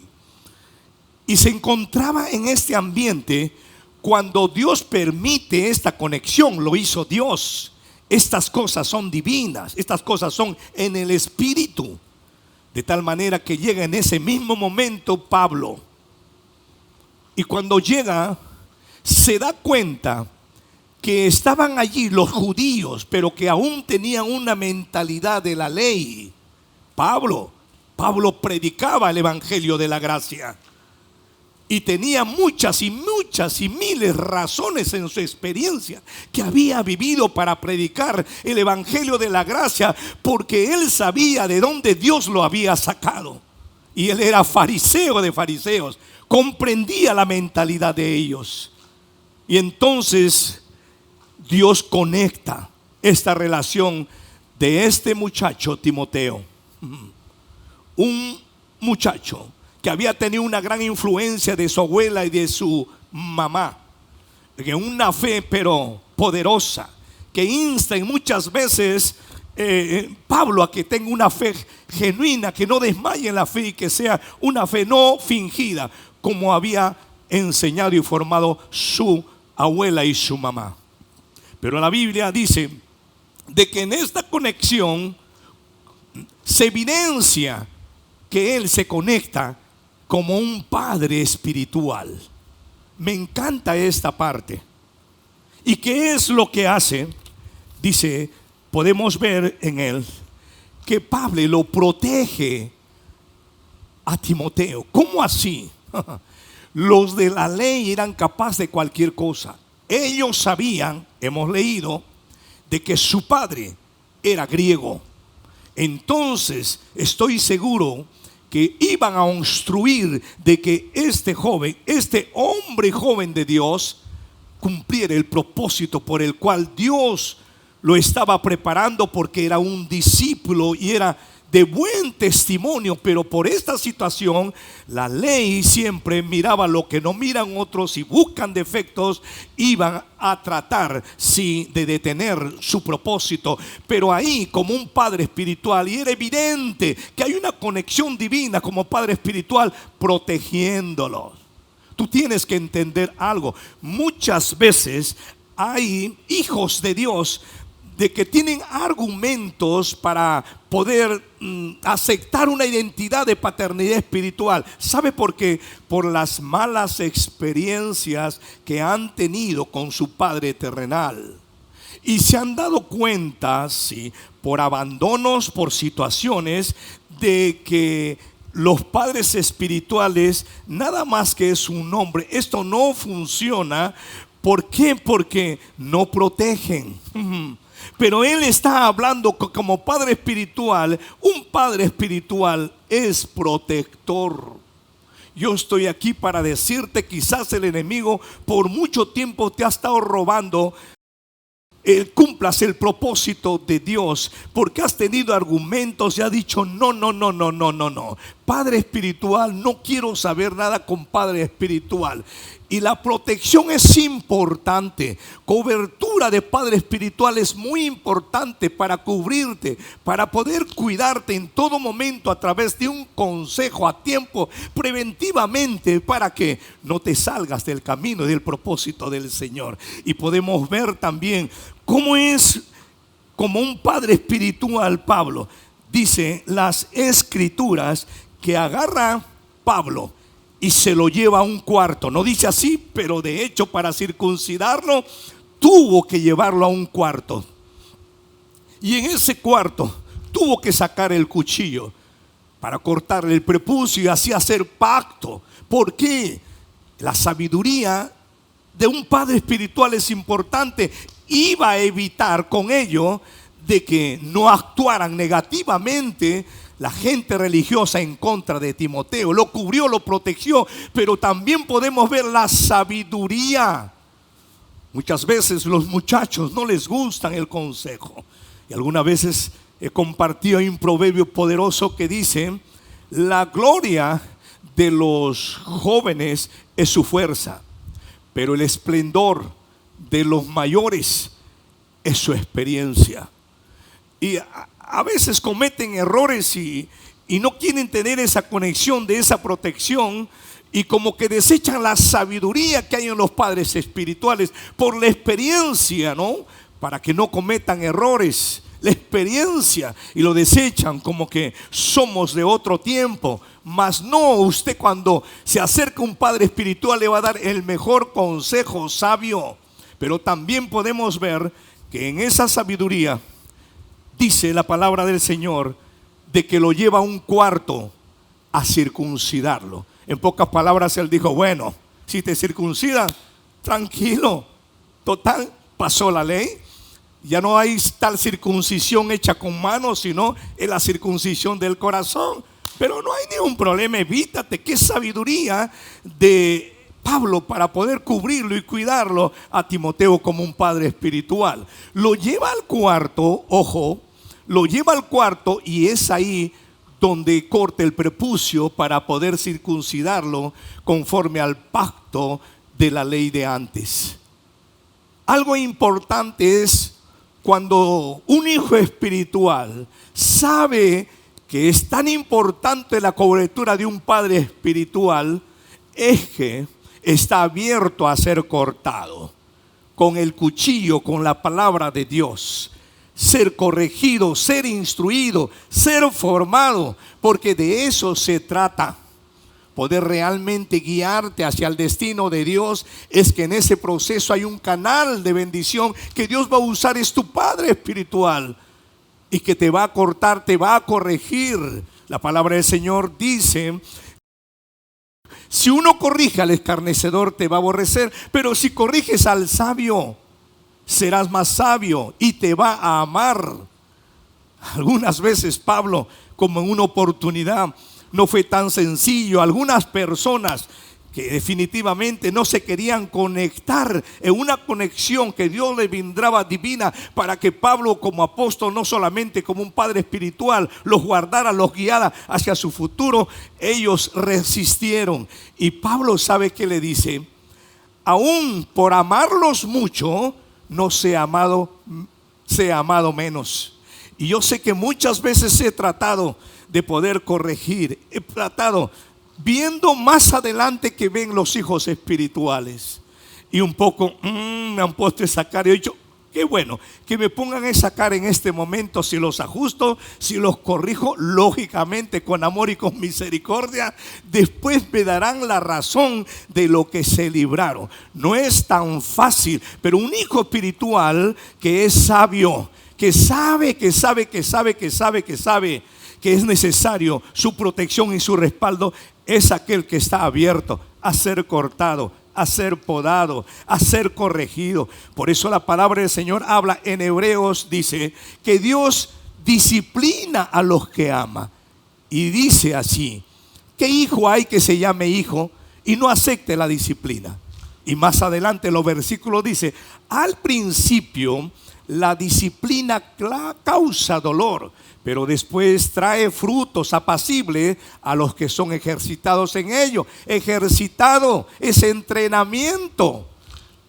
[SPEAKER 8] Y se encontraba en este ambiente cuando Dios permite esta conexión. Lo hizo Dios. Estas cosas son divinas, estas cosas son en el Espíritu. De tal manera que llega en ese mismo momento Pablo. Y cuando llega, se da cuenta que estaban allí los judíos, pero que aún tenían una mentalidad de la ley. Pablo predicaba el evangelio de la gracia, y tenía muchas y miles razones en su experiencia que había vivido para predicar el evangelio de la gracia, porque él sabía de dónde Dios lo había sacado. Y él era fariseo de fariseos, comprendía la mentalidad de ellos. Y entonces Dios conecta esta relación de este muchacho Timoteo, un muchacho que había tenido una gran influencia de su abuela y de su mamá, en una fe pero poderosa, que insta en muchas veces Pablo a que tenga una fe genuina, que no desmaye en la fe y que sea una fe no fingida, como había enseñado y formado su abuela y su mamá. Pero la Biblia dice de que en esta conexión se evidencia que él se conecta como un padre espiritual. Me encanta esta parte. ¿Y qué es lo que hace? Dice, podemos ver en él que Pablo lo protege a Timoteo. ¿Cómo así? Los de la ley eran capaces de cualquier cosa. Ellos sabían, hemos leído, de que su padre era griego. Entonces estoy seguro que iban a instruir de que este joven, este hombre joven de Dios, cumpliera el propósito por el cual Dios lo estaba preparando, porque era un discípulo y era de buen testimonio. Pero por esta situación, la ley siempre miraba lo que no miran otros, y buscan defectos, iban a tratar de detener su propósito. Pero ahí, como un padre espiritual, y era evidente que hay una conexión divina como padre espiritual protegiéndolos. Tú tienes que entender algo. Muchas veces hay hijos de Dios de que tienen argumentos para poder aceptar una identidad de paternidad espiritual. ¿Sabe por qué? Por las malas experiencias que han tenido con su padre terrenal. Y se han dado cuenta, sí, por abandonos, por situaciones, de que los padres espirituales nada más que es un nombre. Esto no funciona. ¿Por qué? Porque no protegen. Pero él está hablando como padre espiritual. Un padre espiritual es protector. Yo estoy aquí para decirte, quizás el enemigo por mucho tiempo te ha estado robando. Cumplas el propósito de Dios, porque has tenido argumentos y has dicho no. Padre espiritual, no quiero saber nada con padre espiritual. Y la protección es importante. Cobertura de padre espiritual es muy importante para cubrirte, para poder cuidarte en todo momento a través de un consejo a tiempo, preventivamente, para que no te salgas del camino y del propósito del Señor. Y podemos ver también cómo es como un padre espiritual Pablo. Dice las escrituras que agarra Pablo y se lo lleva a un cuarto. No dice así, pero de hecho para circuncidarlo tuvo que llevarlo a un cuarto. Y en ese cuarto tuvo que sacar el cuchillo para cortarle el prepucio y así hacer pacto. ¿Por qué? La sabiduría de un padre espiritual es importante. Iba a evitar con ello de que no actuaran negativamente la gente religiosa en contra de Timoteo. Lo cubrió, lo protegió, pero también podemos ver la sabiduría. Muchas veces los muchachos no les gustan el consejo. Y algunas veces he compartido un proverbio poderoso que dice: la gloria de los jóvenes es su fuerza, pero el esplendor de los mayores es su experiencia. Y a veces cometen errores y no quieren tener esa conexión de esa protección, y como que desechan la sabiduría que hay en los padres espirituales por la experiencia, ¿no? Para que no cometan errores, la experiencia, y lo desechan como que somos de otro tiempo. Mas no, usted cuando se acerca a un padre espiritual le va a dar el mejor consejo sabio. Pero también podemos ver que en esa sabiduría dice la palabra del Señor de que lo lleva a un cuarto a circuncidarlo. En pocas palabras, él dijo: bueno, si te circuncidan, tranquilo, total, pasó la ley. Ya no hay tal circuncisión hecha con manos, sino es la circuncisión del corazón. Pero no hay ningún problema, evítate. Qué sabiduría de Pablo para poder cubrirlo y cuidarlo a Timoteo como un padre espiritual. Lo lleva al cuarto, ojo, lo lleva al cuarto, y es ahí donde corta el prepucio para poder circuncidarlo conforme al pacto de la ley de antes. Algo importante es cuando un hijo espiritual sabe que es tan importante la cobertura de un padre espiritual, es que está abierto a ser cortado con el cuchillo, con la palabra de Dios. Ser corregido, ser instruido, ser formado, porque de eso se trata. Poder realmente guiarte hacia el destino de Dios es que en ese proceso hay un canal de bendición que Dios va a usar. Es tu padre espiritual y que te va a cortar, te va a corregir. La palabra del Señor dice: si uno corrige al escarnecedor te va a aborrecer, pero si corriges al sabio serás más sabio y te va a amar. Algunas veces Pablo, como en una oportunidad, no fue tan sencillo. Algunas personas que definitivamente no se querían conectar en una conexión que Dios le brindaba divina para que Pablo como apóstol, no solamente como un padre espiritual, los guardara, los guiara hacia su futuro, ellos resistieron. Y Pablo, ¿sabe qué le dice? Aún por amarlos mucho, no sea amado menos. Y yo sé que muchas veces he tratado de poder corregir, he tratado viendo más adelante que ven los hijos espirituales, y un poco me han puesto esa cara, y he dicho: qué bueno que me pongan esa cara en este momento. Si los ajusto, si los corrijo, lógicamente con amor y con misericordia, después me darán la razón de lo que se libraron. No es tan fácil, pero un hijo espiritual que es sabio, que sabe que es necesario su protección y su respaldo, es aquel que está abierto a ser cortado, a ser podado, a ser corregido. Por eso la palabra del Señor habla en Hebreos, dice que Dios disciplina a los que ama. Y dice así: ¿qué hijo hay que se llame hijo y no acepte la disciplina? Y más adelante los versículos dice: al principio la disciplina causa dolor, pero después trae frutos apacibles a los que son ejercitados en ello. Ejercitado es entrenamiento.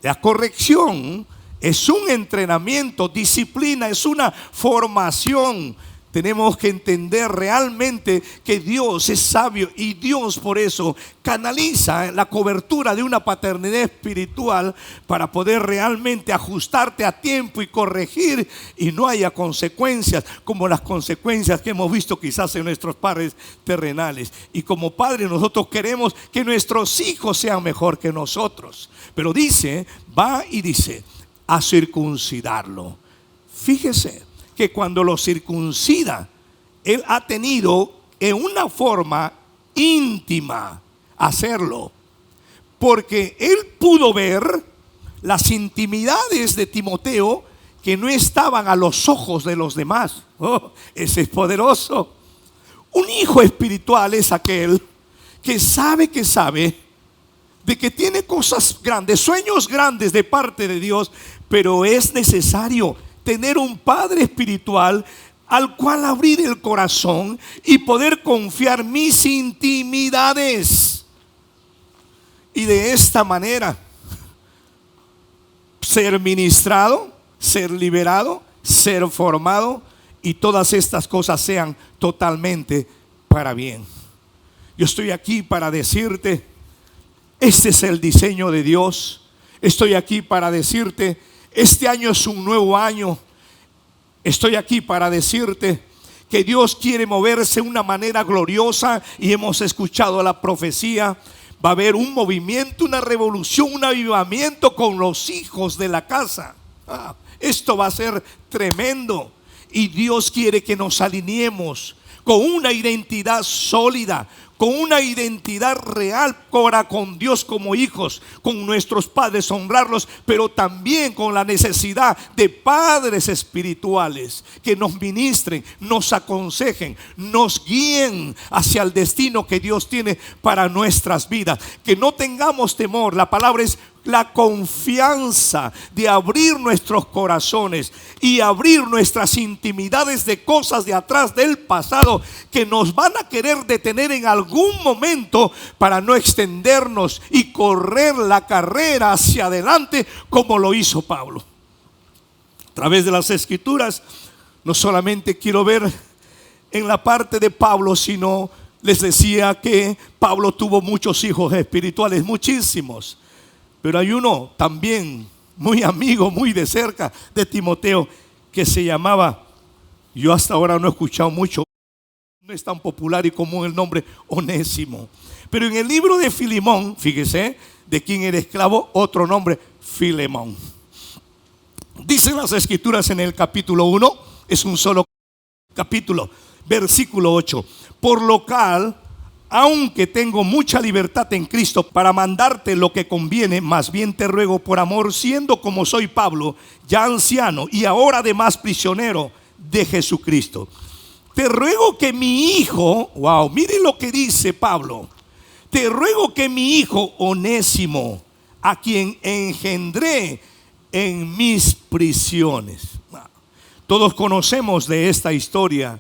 [SPEAKER 8] La corrección es un entrenamiento, disciplina es una formación. Tenemos que entender realmente que Dios es sabio, y Dios por eso canaliza la cobertura de una paternidad espiritual para poder realmente ajustarte a tiempo y corregir, y no haya consecuencias como las consecuencias que hemos visto quizás en nuestros padres terrenales. Y como padres nosotros queremos que nuestros hijos sean mejor que nosotros, pero dice, va y dice: a circuncidarlo. Fíjese que cuando lo circuncida, él ha tenido en una forma íntima hacerlo, porque él pudo ver las intimidades de Timoteo que no estaban a los ojos de los demás. Oh, ese es poderoso. Un hijo espiritual es aquel que sabe de que tiene cosas grandes, sueños grandes de parte de Dios, pero es necesario tener un padre espiritual al cual abrir el corazón y poder confiar mis intimidades. Y de esta manera ser ministrado, ser liberado, ser formado, y todas estas cosas sean totalmente para bien. Yo estoy aquí para decirte, este es el diseño de Dios. Estoy aquí para decirte, este año es un nuevo año. Estoy aquí para decirte que Dios quiere moverse de una manera gloriosa, y hemos escuchado la profecía. Va a haber un movimiento, una revolución, un avivamiento con los hijos de la casa. Esto va a ser tremendo, y Dios quiere que nos alineemos con una identidad sólida, con una identidad real para con Dios como hijos, con nuestros padres, honrarlos, pero también con la necesidad de padres espirituales que nos ministren, nos aconsejen, nos guíen hacia el destino que Dios tiene para nuestras vidas. Que no tengamos temor. La palabra es la confianza de abrir nuestros corazones y abrir nuestras intimidades de cosas de atrás del pasado que nos van a querer detener en algún momento para no extendernos y correr la carrera hacia adelante como lo hizo Pablo. A través de las Escrituras, no solamente quiero ver en la parte de Pablo, sino les decía que Pablo tuvo muchos hijos espirituales, muchísimos. Pero hay uno también muy amigo, muy de cerca de Timoteo, que se llamaba, yo hasta ahora no he escuchado mucho, no es tan popular y común el nombre, Onésimo. Pero en el libro de Filemón, fíjese, de quien era esclavo, otro nombre, Filemón. Dicen las Escrituras en el capítulo 1, es un solo capítulo, versículo 8. Por lo cual, aunque tengo mucha libertad en Cristo para mandarte lo que conviene, más bien te ruego por amor, siendo como soy Pablo, ya anciano y ahora además prisionero de Jesucristo. Te ruego que mi hijo, wow, mire lo que dice Pablo. Te ruego que mi hijo Onésimo, a quien engendré en mis prisiones. Todos conocemos de esta historia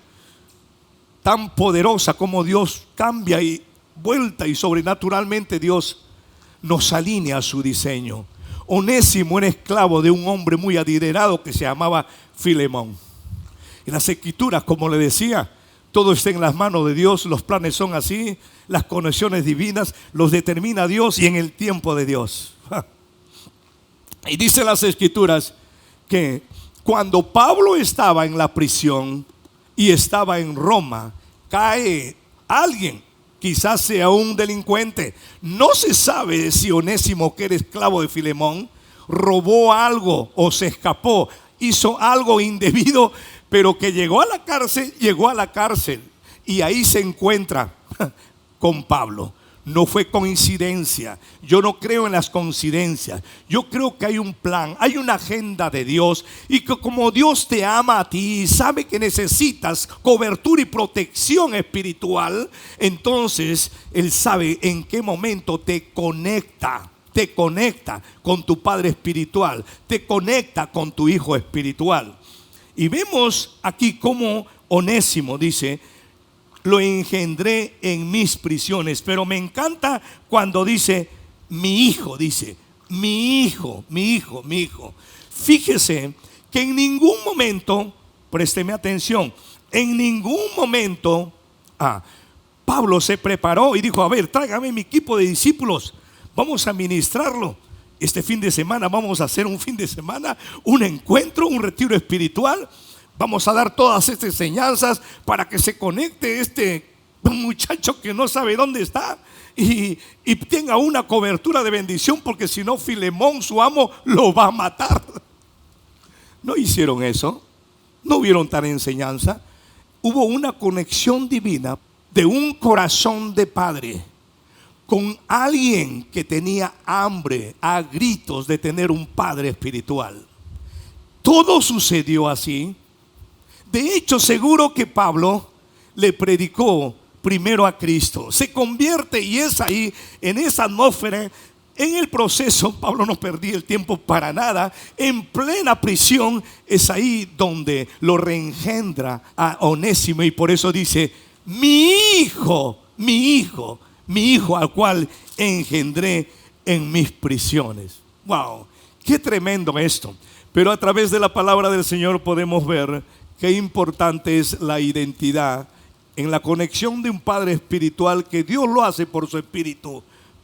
[SPEAKER 8] tan poderosa como Dios cambia y vuelta, y sobrenaturalmente Dios nos alinea a su diseño. Onésimo era esclavo de un hombre muy adinerado que se llamaba Filemón. En las Escrituras, como le decía, todo está en las manos de Dios. Los planes son así, las conexiones divinas los determina Dios y en el tiempo de Dios. Y dice las Escrituras que cuando Pablo estaba en la prisión y estaba en Roma, cae alguien, quizás sea un delincuente. No se sabe si Onésimo, que era esclavo de Filemón, robó algo o se escapó, hizo algo indebido, pero que llegó a la cárcel y ahí se encuentra con Pablo. No fue coincidencia. Yo no creo en las coincidencias. Yo creo que hay un plan, hay una agenda de Dios, y que como Dios te ama a ti y sabe que necesitas cobertura y protección espiritual, entonces Él sabe en qué momento te conecta con tu padre espiritual, te conecta con tu hijo espiritual. Y vemos aquí cómo Onésimo dice: lo engendré en mis prisiones. Pero me encanta cuando dice mi hijo, mi hijo. Fíjese que en ningún momento, présteme atención, en ningún momento Pablo se preparó y dijo: a ver, tráigame mi equipo de discípulos, vamos a ministrarlo. Este fin de semana vamos a hacer un fin de semana, un encuentro, un retiro espiritual. Vamos a dar todas estas enseñanzas para que se conecte este muchacho que no sabe dónde está y tenga una cobertura de bendición, porque si no, Filemón, su amo, lo va a matar. no hicieron eso, no vieron tal enseñanza. Hubo una conexión divina de un corazón de padre con alguien que tenía hambre a gritos de tener un padre espiritual. Todo sucedió así. De hecho, seguro que Pablo le predicó primero a Cristo. Se convierte y es ahí, en esa atmósfera, en el proceso. Pablo no perdía el tiempo para nada. En plena prisión es ahí donde lo reengendra a Onésimo, y por eso dice: mi hijo, mi hijo, mi hijo al cual engendré en mis prisiones. Wow, qué tremendo esto. Pero a través de la palabra del Señor podemos ver qué importante es la identidad en la conexión de un padre espiritual, que Dios lo hace por su espíritu.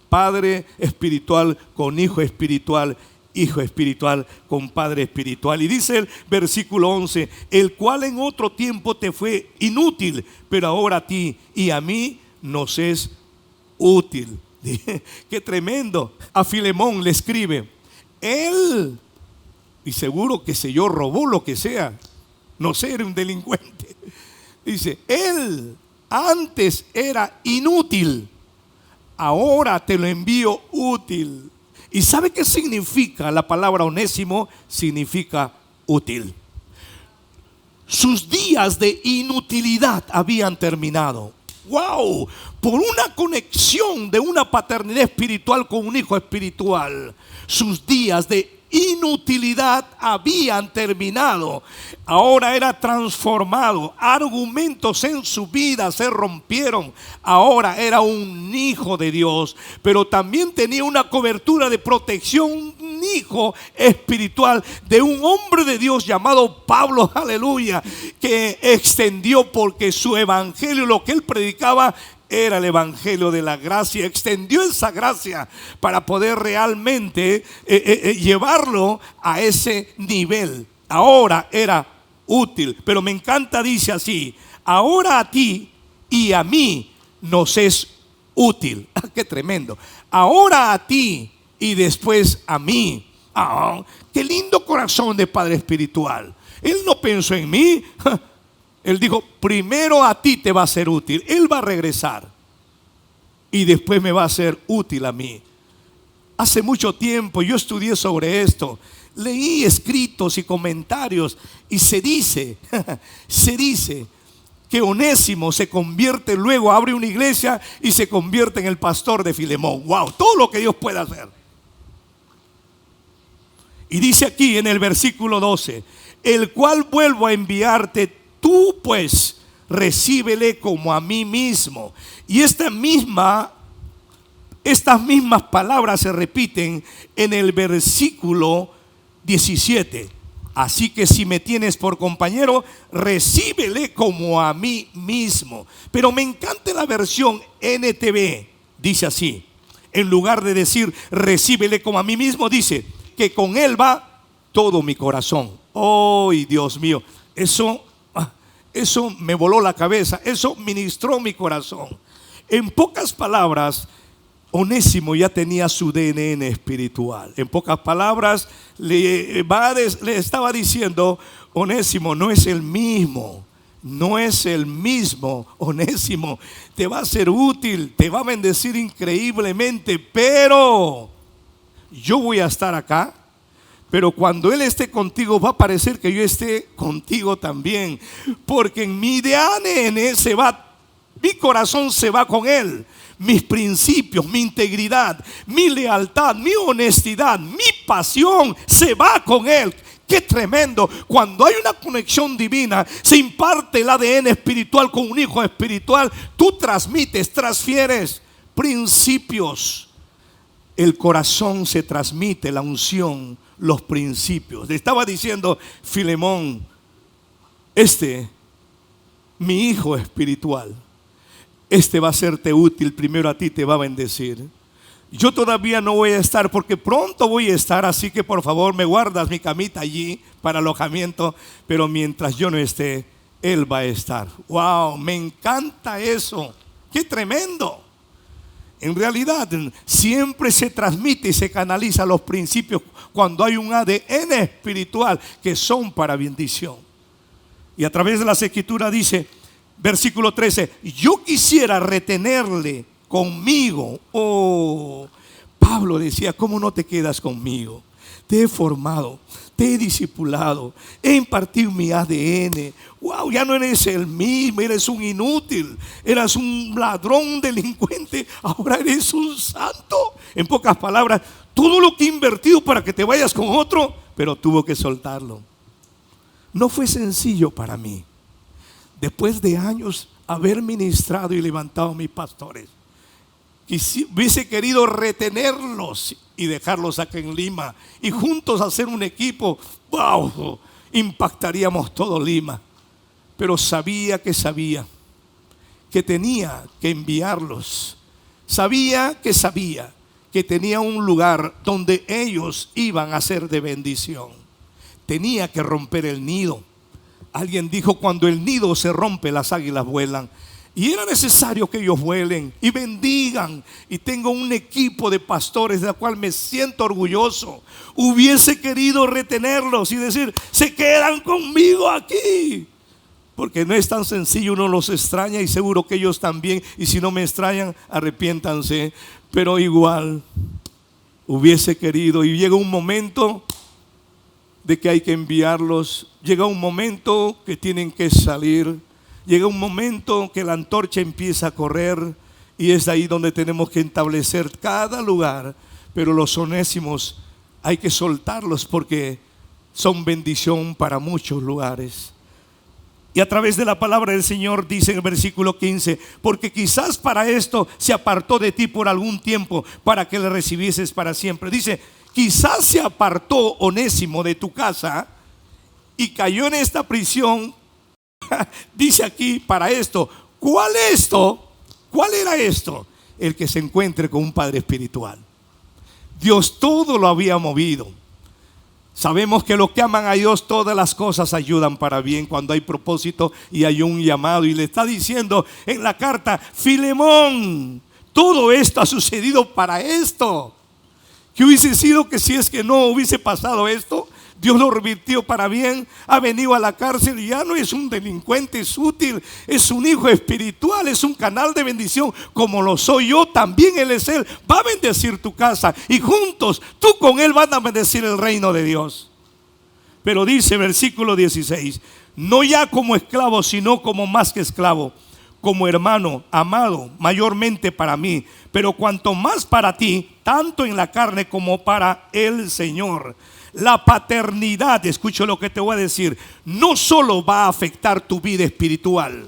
[SPEAKER 8] Padre espiritual con hijo espiritual, hijo espiritual con padre espiritual. Y dice el versículo 11: el cual en otro tiempo te fue inútil, pero ahora a ti y a mí nos es útil. Qué tremendo. A Filemón le escribe: él, y seguro que se yo robó lo que sea, no sé, era un delincuente. Dice: él antes era inútil, ahora te lo envío útil. ¿Y sabe qué significa la palabra Onésimo? Significa útil. Sus días de inutilidad habían terminado. ¡Wow! Por una conexión de una paternidad espiritual con un hijo espiritual, sus días de inutilidad habían terminado. Ahora era transformado. Argumentos en su vida se rompieron. Ahora era un hijo de Dios, pero también tenía una cobertura de protección, un hijo espiritual de un hombre de Dios llamado Pablo, aleluya, que extendió, porque su evangelio, lo que él predicaba, era el evangelio de la gracia. Extendió esa gracia para poder realmente llevarlo a ese nivel. Ahora era útil. Pero me encanta, dice así: ahora a ti y a mí nos es útil. Qué tremendo. Ahora a ti y después a mí. Qué lindo corazón de padre espiritual. Él no pensó en mí. Él dijo: primero a ti te va a ser útil. Él va a regresar y después me va a ser útil a mí. Hace mucho tiempo yo estudié sobre esto. Leí escritos y comentarios y se dice que Onésimo se convierte, luego abre una iglesia y se convierte en el pastor de Filemón. Wow, todo lo que Dios puede hacer. Y dice aquí en el versículo 12: el cual vuelvo a enviarte. Tú pues recíbele como a mí mismo. Y estas mismas palabras se repiten en el versículo 17. Así que si me tienes por compañero, recíbele como a mí mismo. Pero me encanta la versión NTV. Dice así: en lugar de decir recíbele como a mí mismo, dice que con él va todo mi corazón. ¡Oh, Dios mío! Eso me voló la cabeza, eso ministró mi corazón. En pocas palabras, Onésimo ya tenía su DNA espiritual. En pocas palabras, le estaba diciendo: Onésimo no es el mismo, no es el mismo. Onésimo te va a ser útil, te va a bendecir increíblemente, pero yo voy a estar acá. Pero cuando Él esté contigo, va a parecer que yo esté contigo también. Porque en mi ADN se va, mi corazón se va con Él. Mis principios, mi integridad, mi lealtad, mi honestidad, mi pasión se va con Él. ¡Qué tremendo! Cuando hay una conexión divina, se imparte el ADN espiritual con un hijo espiritual. Tú transfieres principios. El corazón se transmite, la unción, los principios. Le estaba diciendo Filemón: mi hijo espiritual, va a serte útil, primero a ti te va a bendecir. Yo todavía no voy a estar, porque pronto voy a estar, así que por favor me guardas mi camita allí para alojamiento, pero mientras yo no esté, Él va a estar. Wow, me encanta eso. Qué tremendo. En realidad, siempre se transmite y se canaliza los principios cuando hay un ADN espiritual que son para bendición. Y a través de las Escrituras dice, versículo 13, yo quisiera retenerle conmigo. Oh, Pablo decía, ¿cómo no te quedas conmigo? Te he formado, te he discipulado, he impartido mi ADN. Wow, ya no eres el mismo, eres un inútil, eras un ladrón, delincuente, ahora eres un santo. En pocas palabras, todo lo que he invertido para que te vayas con otro, pero tuvo que soltarlo. No fue sencillo para mí. Después de años haber ministrado y levantado a mis pastores, hubiese querido retenerlos y dejarlos acá en Lima y juntos hacer un equipo. ¡Wow! Impactaríamos todo Lima. Pero sabía que tenía que enviarlos. Sabía que tenía un lugar donde ellos iban a ser de bendición. Tenía que romper el nido. Alguien dijo, cuando el nido se rompe, las águilas vuelan. Y era necesario que ellos vuelen y bendigan. Y tengo un equipo de pastores del cual me siento orgulloso. Hubiese querido retenerlos y decir, se quedan conmigo aquí. Porque no es tan sencillo, uno los extraña y seguro que ellos también. Y si no me extrañan, arrepiéntanse. Pero igual, hubiese querido. Y llega un momento de que hay que enviarlos. Llega un momento que tienen que salir. Llega un momento que la antorcha empieza a correr y es ahí donde tenemos que establecer cada lugar. Pero los onésimos hay que soltarlos porque son bendición para muchos lugares. Y a través de la palabra del Señor dice en el versículo 15, porque quizás para esto se apartó de ti por algún tiempo para que le recibieses para siempre. Dice, quizás se apartó Onésimo de tu casa y cayó en esta prisión. Dice aquí para esto. ¿Cuál esto? ¿Cuál era esto? El que se encuentre con un padre espiritual. Dios todo lo había movido. Sabemos que los que aman a Dios, todas las cosas ayudan para bien cuando hay propósito y hay un llamado. Y le está diciendo en la carta, Filemón, todo esto ha sucedido para esto. ¿Qué hubiese sido que si es que no hubiese pasado esto? Dios lo revirtió para bien, ha venido a la cárcel y ya no es un delincuente, es útil, es un hijo espiritual, es un canal de bendición como lo soy yo, también Él es Él, va a bendecir tu casa y juntos tú con Él van a bendecir el reino de Dios. Pero dice versículo 16, no ya como esclavo sino como más que esclavo, como hermano amado mayormente para mí, pero cuanto más para ti, tanto en la carne como para el Señor. La paternidad, escucho lo que te voy a decir, no solo va a afectar tu vida espiritual,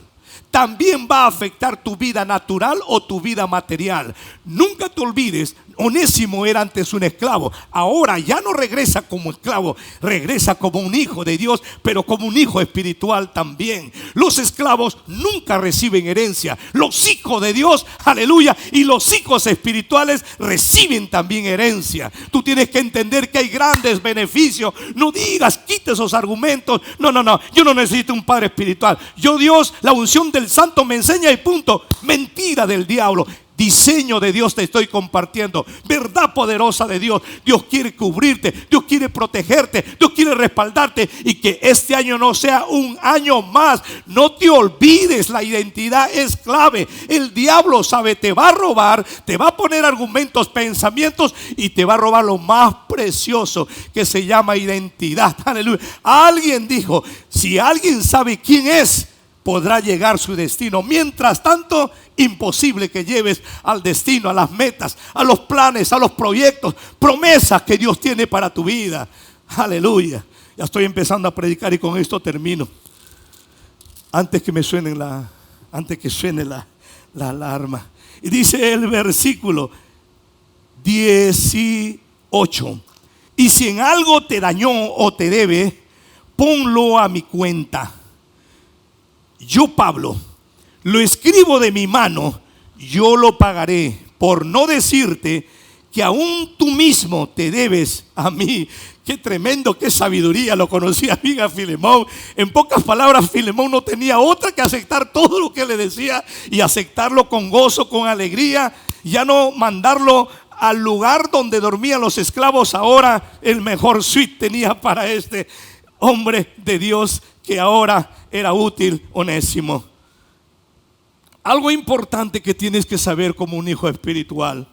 [SPEAKER 8] también va a afectar tu vida natural o tu vida material. Nunca te olvides, Onésimo era antes un esclavo, ahora ya no regresa como esclavo, regresa como un hijo de Dios, pero como un hijo espiritual también. Los esclavos nunca reciben herencia, los hijos de Dios, aleluya, y los hijos espirituales reciben también herencia. Tú tienes que entender que hay grandes beneficios. No digas, quita esos argumentos. No, yo no necesito un padre espiritual. Yo, Dios, la unción del santo me enseña y punto. Mentira del diablo. Diseño de Dios te estoy compartiendo. Verdad poderosa de Dios. Dios quiere cubrirte, Dios quiere protegerte, Dios quiere respaldarte. Y que este año no sea un año más. No te olvides, la identidad es clave. El diablo sabe, te va a robar, te va a poner argumentos, pensamientos y te va a robar lo más precioso que se llama identidad. Aleluya. Alguien dijo, si alguien sabe quién es, podrá llegar a su destino. Mientras tanto, imposible que lleves al destino, a las metas, a los planes, a los proyectos, promesas que Dios tiene para tu vida. Aleluya. Ya estoy empezando a predicar y con esto termino. Antes que suene la alarma. Y dice el versículo 18: y si en algo te dañó o te debe, ponlo a mi cuenta. Yo, Pablo, lo escribo de mi mano, yo lo pagaré, por no decirte que aún tú mismo te debes a mí. Qué tremendo, qué sabiduría. Lo conocía bien a Filemón. En pocas palabras, Filemón no tenía otra que aceptar todo lo que le decía y aceptarlo con gozo, con alegría. ya no mandarlo al lugar donde dormían los esclavos. Ahora el mejor suite tenía para este hombre de Dios que ahora era útil, Onésimo. Algo importante que tienes que saber como un hijo espiritual,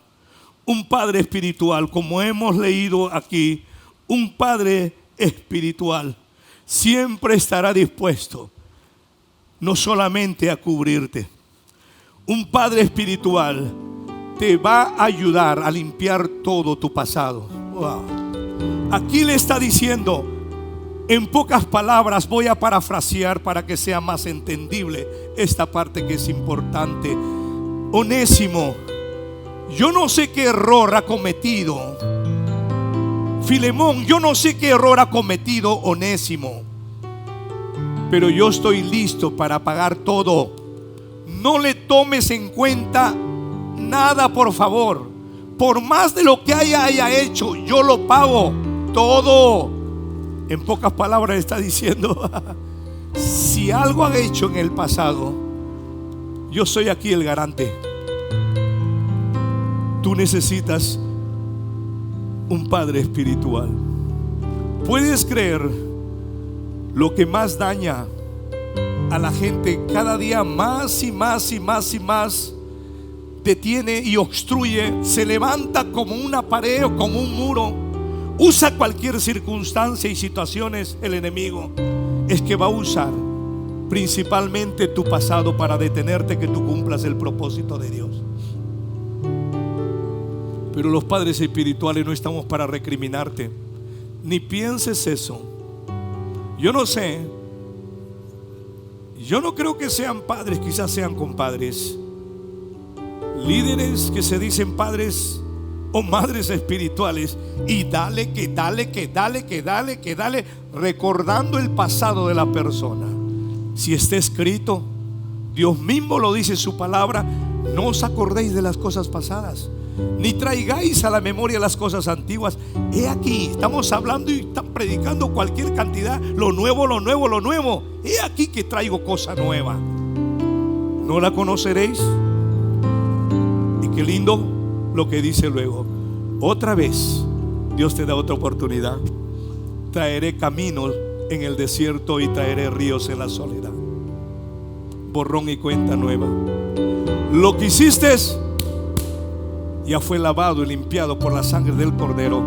[SPEAKER 8] un padre espiritual, como hemos leído aquí, un padre espiritual siempre estará dispuesto no solamente a cubrirte. Un padre espiritual te va a ayudar a limpiar todo tu pasado. Wow. Aquí le está diciendo, en pocas palabras, voy a parafrasear para que sea más entendible esta parte que es importante. Onésimo, yo no sé qué error ha cometido Filemón, yo no sé qué error ha cometido Onésimo, pero yo estoy listo para pagar todo. No le tomes en cuenta nada, por favor. Por más de lo que haya hecho, yo lo pago todo. En pocas palabras está diciendo, si algo ha hecho en el pasado, yo soy aquí el garante. Tú necesitas un padre espiritual. ¿Puedes creer lo que más daña a la gente cada día más y más y más y más? Detiene y obstruye, se levanta como una pared o como un muro, usa cualquier circunstancia y situaciones. El enemigo es que va a usar principalmente tu pasado para detenerte que tú cumplas el propósito de Dios. Pero los padres espirituales no estamos para recriminarte, ni pienses eso. Yo no sé, yo no creo que sean padres, quizás sean compadres, líderes que se dicen padres o madres espirituales, y dale, recordando el pasado de la persona. Si está escrito, Dios mismo lo dice en su palabra, no os acordéis de las cosas pasadas, ni traigáis a la memoria las cosas antiguas. He aquí, estamos hablando y están predicando cualquier cantidad, lo nuevo. He aquí que traigo cosa nueva. ¿No la conoceréis? Y qué lindo lo que dice luego. Otra vez Dios te da otra oportunidad. Traeré caminos en el desierto y traeré ríos en la soledad. Borrón y cuenta nueva. Lo que hiciste ya fue lavado y limpiado por la sangre del Cordero,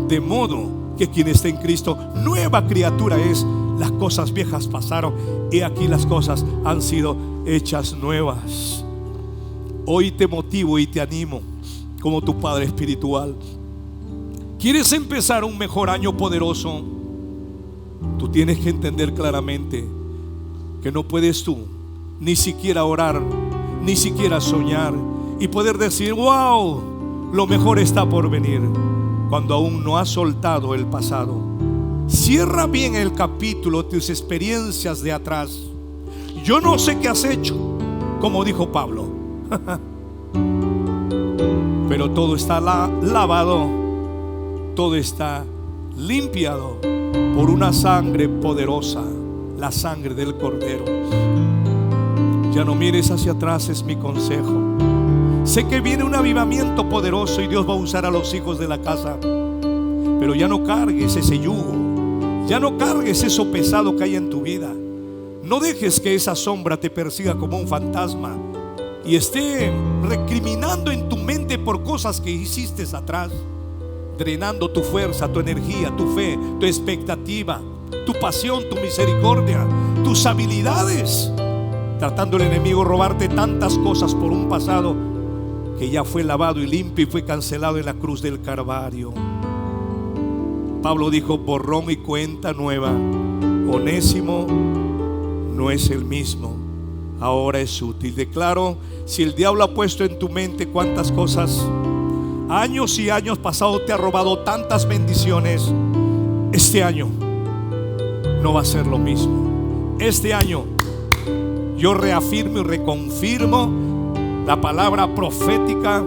[SPEAKER 8] de modo que quien está en Cristo, nueva criatura es. Las cosas viejas pasaron, he aquí las cosas han sido hechas nuevas. Hoy te motivo y te animo como tu padre espiritual. ¿Quieres empezar un mejor año poderoso? Tú tienes que entender claramente que no puedes tú ni siquiera orar, ni siquiera soñar y poder decir, wow, lo mejor está por venir, cuando aún no has soltado el pasado. Cierra bien el capítulo, tus experiencias de atrás. Yo no sé qué has hecho, como dijo Pablo, pero todo está lavado, todo está limpiado por una sangre poderosa, la sangre del Cordero. Ya no mires hacia atrás, es mi consejo. Sé que viene un avivamiento poderoso y Dios va a usar a los hijos de la casa, pero ya no cargues ese yugo, ya no cargues eso pesado que hay en tu vida. No dejes que esa sombra te persiga como un fantasma y esté recriminando en tu mente por cosas que hiciste atrás, drenando tu fuerza, tu energía, tu fe, tu expectativa, tu pasión, tu misericordia, tus habilidades, tratando el enemigo robarte tantas cosas por un pasado que ya fue lavado y limpio y fue cancelado en la cruz del Calvario. Pablo dijo, borrón y cuenta nueva. Onésimo no es el mismo, ahora es útil. Declaro, si el diablo ha puesto en tu mente cuántas cosas, años y años pasados te ha robado tantas bendiciones, este año no va a ser lo mismo. Este año yo reafirmo y reconfirmo la palabra profética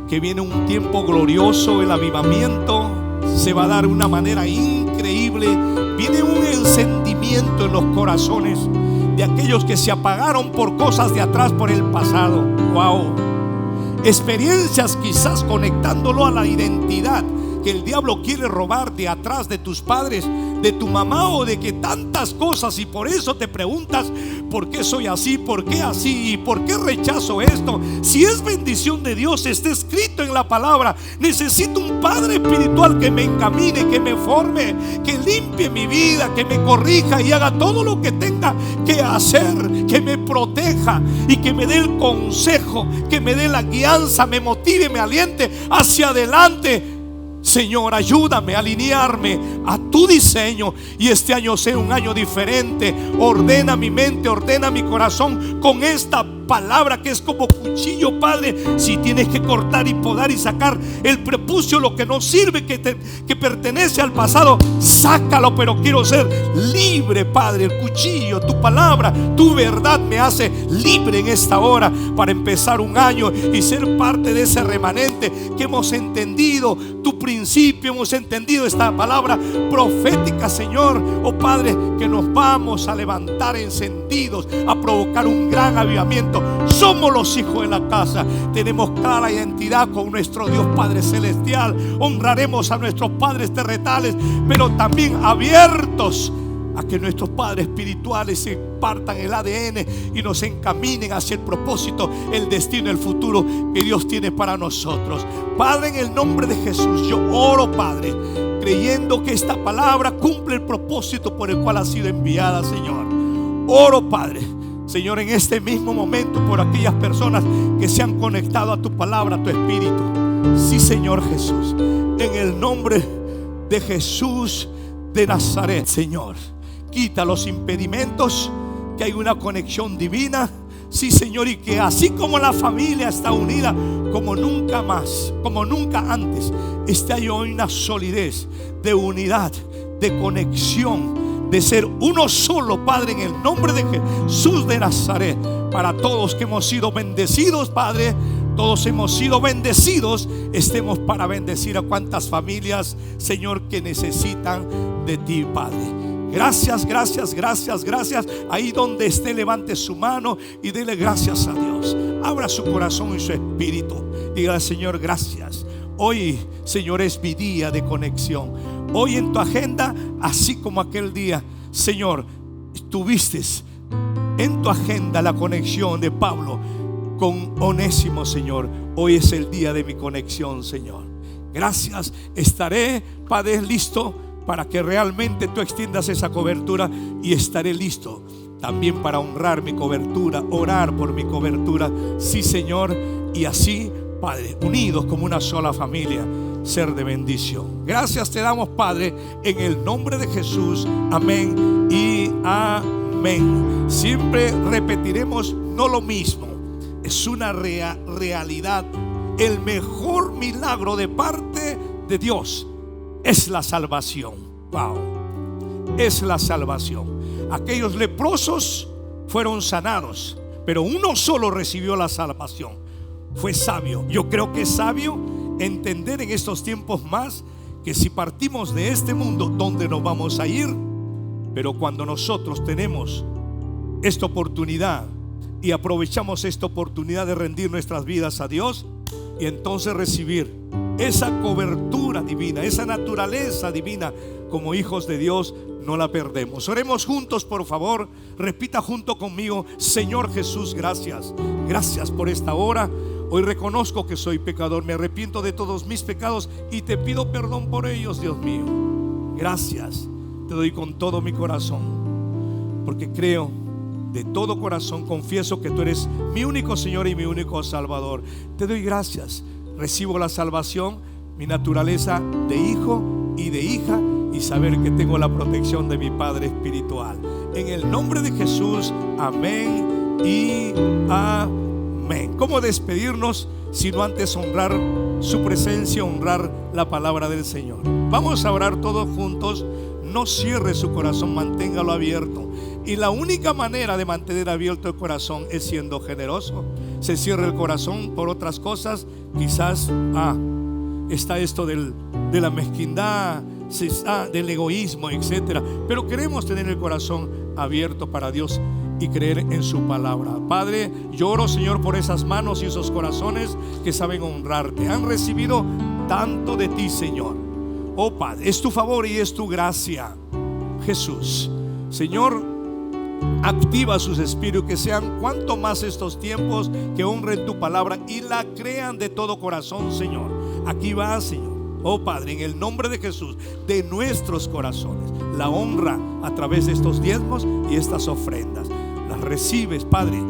[SPEAKER 8] que viene un tiempo glorioso. El avivamiento se va a dar de una manera increíble. Viene un encendimiento en los corazones de aquellos que se apagaron por cosas de atrás, por el pasado. Wow. experiencias, quizás conectándolo a la identidad que el diablo quiere robar de atrás de tus padres, de tu mamá o de que tantas cosas, y por eso te preguntas ¿por qué soy así? ¿Por qué así? ¿Y por qué rechazo esto? Si es bendición de Dios, está escrito en la palabra. Necesito un padre espiritual que me encamine, que me forme, que limpie mi vida, que me corrija y haga todo lo que tenga que hacer, que me proteja y que me dé el consejo, que me dé la guianza, me motive, me aliente hacia adelante. Señor, ayúdame a alinearme a tu diseño y este año sea un año diferente. Ordena mi mente, ordena mi corazón con esta palabra que es como cuchillo, Padre. Si tienes que cortar y podar y sacar el prepucio, lo que no sirve, que pertenece al pasado, sácalo, pero quiero ser libre, Padre. El cuchillo, tu palabra, tu verdad me hace libre en esta hora para empezar un año y ser parte de ese remanente que hemos entendido tu principio, hemos entendido esta palabra profética, Señor. Oh Padre, que nos vamos a levantar encendidos, a provocar un gran avivamiento. Somos los hijos de la casa, tenemos clara identidad con nuestro Dios Padre Celestial. Honraremos a nuestros padres terrenales, pero también abiertos a que nuestros padres espirituales se partan el ADN y nos encaminen hacia el propósito, el destino, el futuro que Dios tiene para nosotros. Padre, en el nombre de Jesús, yo oro, Padre, creyendo que esta palabra cumple el propósito por el cual ha sido enviada, Señor. Oro, Padre, Señor, en este mismo momento por aquellas personas que se han conectado a tu palabra, a tu espíritu. Sí, Señor Jesús, en el nombre de Jesús de Nazaret, Señor, quita los impedimentos, que hay una conexión divina. Sí, Señor, y que así como la familia está unida como nunca más, como nunca antes, hay hoy una solidez de unidad, de conexión, de ser uno solo, Padre, en el nombre de Jesús de Nazaret. Para todos que hemos sido bendecidos, Padre, todos hemos sido bendecidos, estemos para bendecir a cuantas familias, Señor, que necesitan de ti, Padre. Gracias, gracias, gracias, gracias. Ahí donde esté, levante su mano y dele gracias a Dios. Abra su corazón y su espíritu. Diga, Señor, gracias. Hoy, Señor, es mi día de conexión. Hoy en tu agenda, así como aquel día, Señor, tuviste en tu agenda la conexión de Pablo con Onésimo, Señor. Hoy es el día de mi conexión, Señor. Gracias. Estaré, Padre, listo para que realmente tú extiendas esa cobertura, y estaré listo también para honrar mi cobertura, orar por mi cobertura. Sí, Señor, y así, Padre, unidos como una sola familia, ser de bendición. Gracias te damos, Padre, en el nombre de Jesús. Amén y amén. Siempre repetiremos no lo mismo, es una realidad. El mejor milagro de parte de Dios es la salvación. Wow, es la salvación. Aquellos leprosos fueron sanados, pero uno solo recibió la salvación. Fue sabio. Yo creo que es sabio entender en estos tiempos más que si partimos de este mundo, ¿dónde nos vamos a ir? Pero cuando nosotros tenemos esta oportunidad y aprovechamos esta oportunidad de rendir nuestras vidas a Dios, y entonces recibir esa cobertura divina, esa naturaleza divina como hijos de Dios, no la perdemos. Oremos juntos, por favor. Repita junto conmigo: Señor Jesús, gracias. Gracias por esta hora. Hoy reconozco que soy pecador, me arrepiento de todos mis pecados y te pido perdón por ellos, Dios mío. Gracias, te doy con todo mi corazón, porque creo de todo corazón, confieso que tú eres mi único Señor y mi único Salvador. Te doy gracias, recibo la salvación, mi naturaleza de hijo y de hija, y saber que tengo la protección de mi Padre espiritual. En el nombre de Jesús, amén y amén. ¿Cómo despedirnos sino antes honrar su presencia, honrar la palabra del Señor? Vamos a orar todos juntos. No cierre su corazón, manténgalo abierto. Y la única manera de mantener abierto el corazón es siendo generoso. Se cierra el corazón por otras cosas, quizás está esto de la mezquindad, del egoísmo, etcétera. Pero queremos tener el corazón abierto para Dios. y creer en su palabra. Padre, yo oro, Señor, por esas manos y esos corazones que saben honrarte. Han recibido tanto de ti, Señor. Oh Padre, es tu favor y es tu gracia, Jesús. Señor, activa sus espíritus, que sean cuanto más estos tiempos, que honren tu palabra y la crean de todo corazón, Señor. Aquí va, Señor. Oh Padre, en el nombre de Jesús, de nuestros corazones, la honra a través de estos diezmos y estas ofrendas. Las recibes, Padre,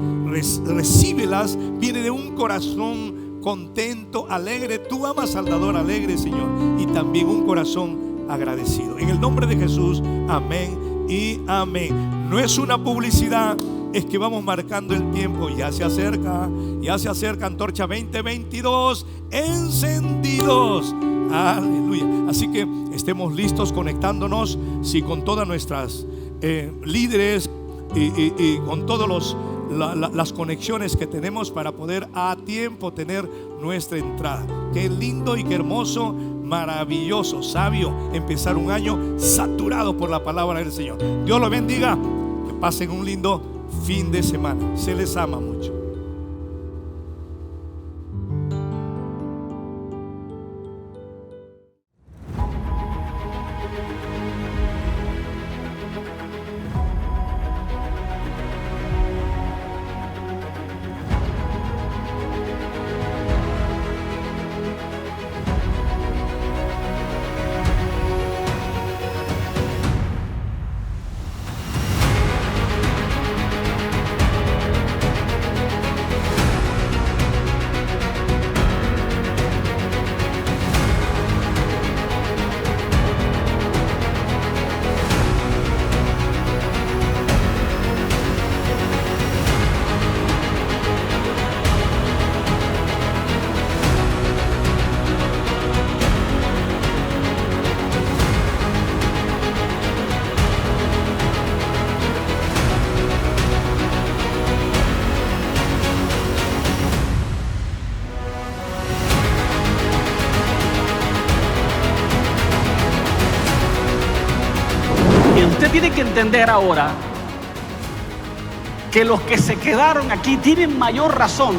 [SPEAKER 8] recíbelas. Viene de un corazón contento, alegre. Tú amas al dador alegre, Señor, y también un corazón agradecido. En el nombre de Jesús, amén y amén. No es una publicidad, es que vamos marcando el tiempo. Ya se acerca Antorcha 2022 encendidos. Aleluya. Así que estemos listos, conectándonos, sí, con todas nuestras líderes y con todas las conexiones que tenemos para poder a tiempo tener nuestra entrada. Qué lindo y qué hermoso, maravilloso, sabio empezar un año saturado por la palabra del Señor. Dios los bendiga. Que pasen un lindo fin de semana. Se les ama mucho.
[SPEAKER 1] Usted tiene que entender ahora que los que se quedaron aquí tienen mayor razón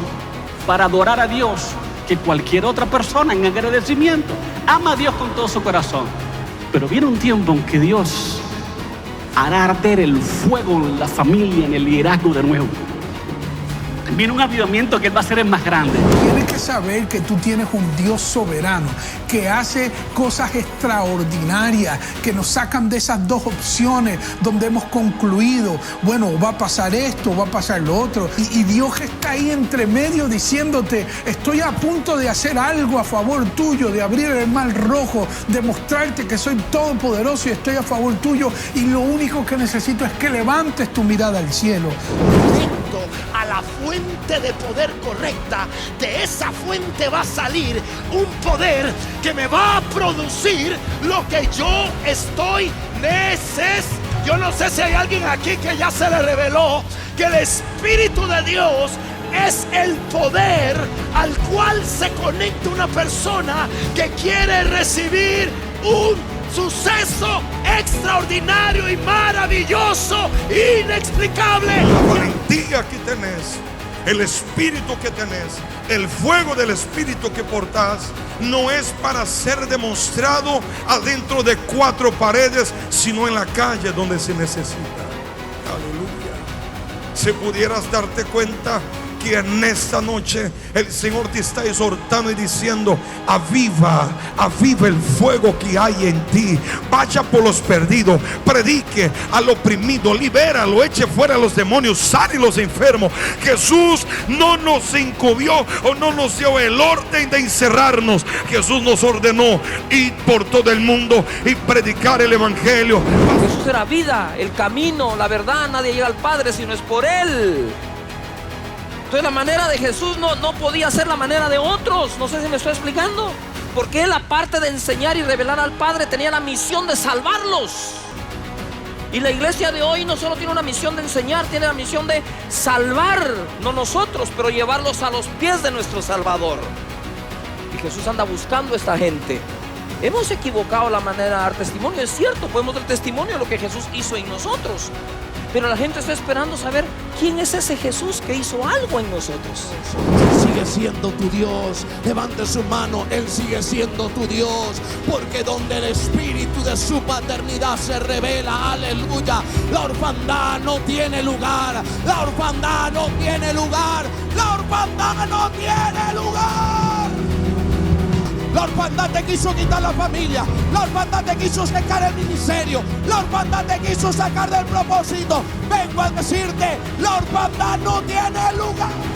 [SPEAKER 1] para adorar a Dios que cualquier otra persona en agradecimiento. Ama a Dios con todo su corazón. Pero viene un tiempo en que Dios hará arder el fuego en la familia, en el liderazgo de nuevo. Viene un avivamiento que va a ser el más grande.
[SPEAKER 2] Tienes que saber que tú tienes un Dios soberano que hace cosas extraordinarias, que nos sacan de esas dos opciones donde hemos concluido, bueno, va a pasar esto, va a pasar lo otro. Y Dios está ahí entre medio diciéndote, estoy a punto de hacer algo a favor tuyo, de abrir el mar rojo, de mostrarte que soy todopoderoso y estoy a favor tuyo. Y lo único que necesito es que levantes tu mirada al cielo.
[SPEAKER 3] A la fuente de poder correcta, de esa fuente va a salir un poder que me va a producir lo que yo estoy necesitando. Yo no sé si hay alguien aquí que ya se le reveló que el Espíritu de Dios es el poder al cual se conecta una persona que quiere recibir un suceso extraordinario y maravilloso, inexplicable.
[SPEAKER 4] La valentía que tenés, el espíritu que tenés, el fuego del espíritu que portás, no es para ser demostrado adentro de cuatro paredes, sino en la calle donde se necesita. Aleluya. Si pudieras darte cuenta que en esta noche el Señor te está exhortando y diciendo, aviva el fuego que hay en ti. Vaya por los perdidos, predique al oprimido, libéralo, eche fuera a los demonios, sane a los enfermos. Jesús no nos incumbió o no nos dio el orden de encerrarnos. Jesús nos ordenó ir por todo el mundo y predicar el evangelio.
[SPEAKER 5] Jesús era vida, el camino, la verdad. Nadie llega al Padre si no es por Él. Entonces la manera de Jesús no podía ser la manera de otros. No sé si me estoy explicando. Porque Él, aparte de enseñar y revelar al Padre, tenía la misión de salvarlos. Y la iglesia de hoy no solo tiene una misión de enseñar, tiene la misión de salvar, no nosotros, pero llevarlos a los pies de nuestro Salvador. Y Jesús anda buscando a esta gente. Hemos equivocado la manera de dar testimonio, es cierto, podemos dar testimonio de lo que Jesús hizo en nosotros. Pero la gente está esperando saber quién es ese Jesús que hizo algo en nosotros.
[SPEAKER 3] Él sigue siendo tu Dios. Levante su mano. Él sigue siendo tu Dios. Porque donde el espíritu de su paternidad se revela, aleluya, la orfandad no tiene lugar. La orfandad no tiene lugar. La orfandad no tiene lugar. La orfandad te quiso quitar la familia. La orfandad te quiso sacar el ministerio. La orfandad te quiso sacar del propósito. Vengo a decirte, la orfandad no tiene lugar.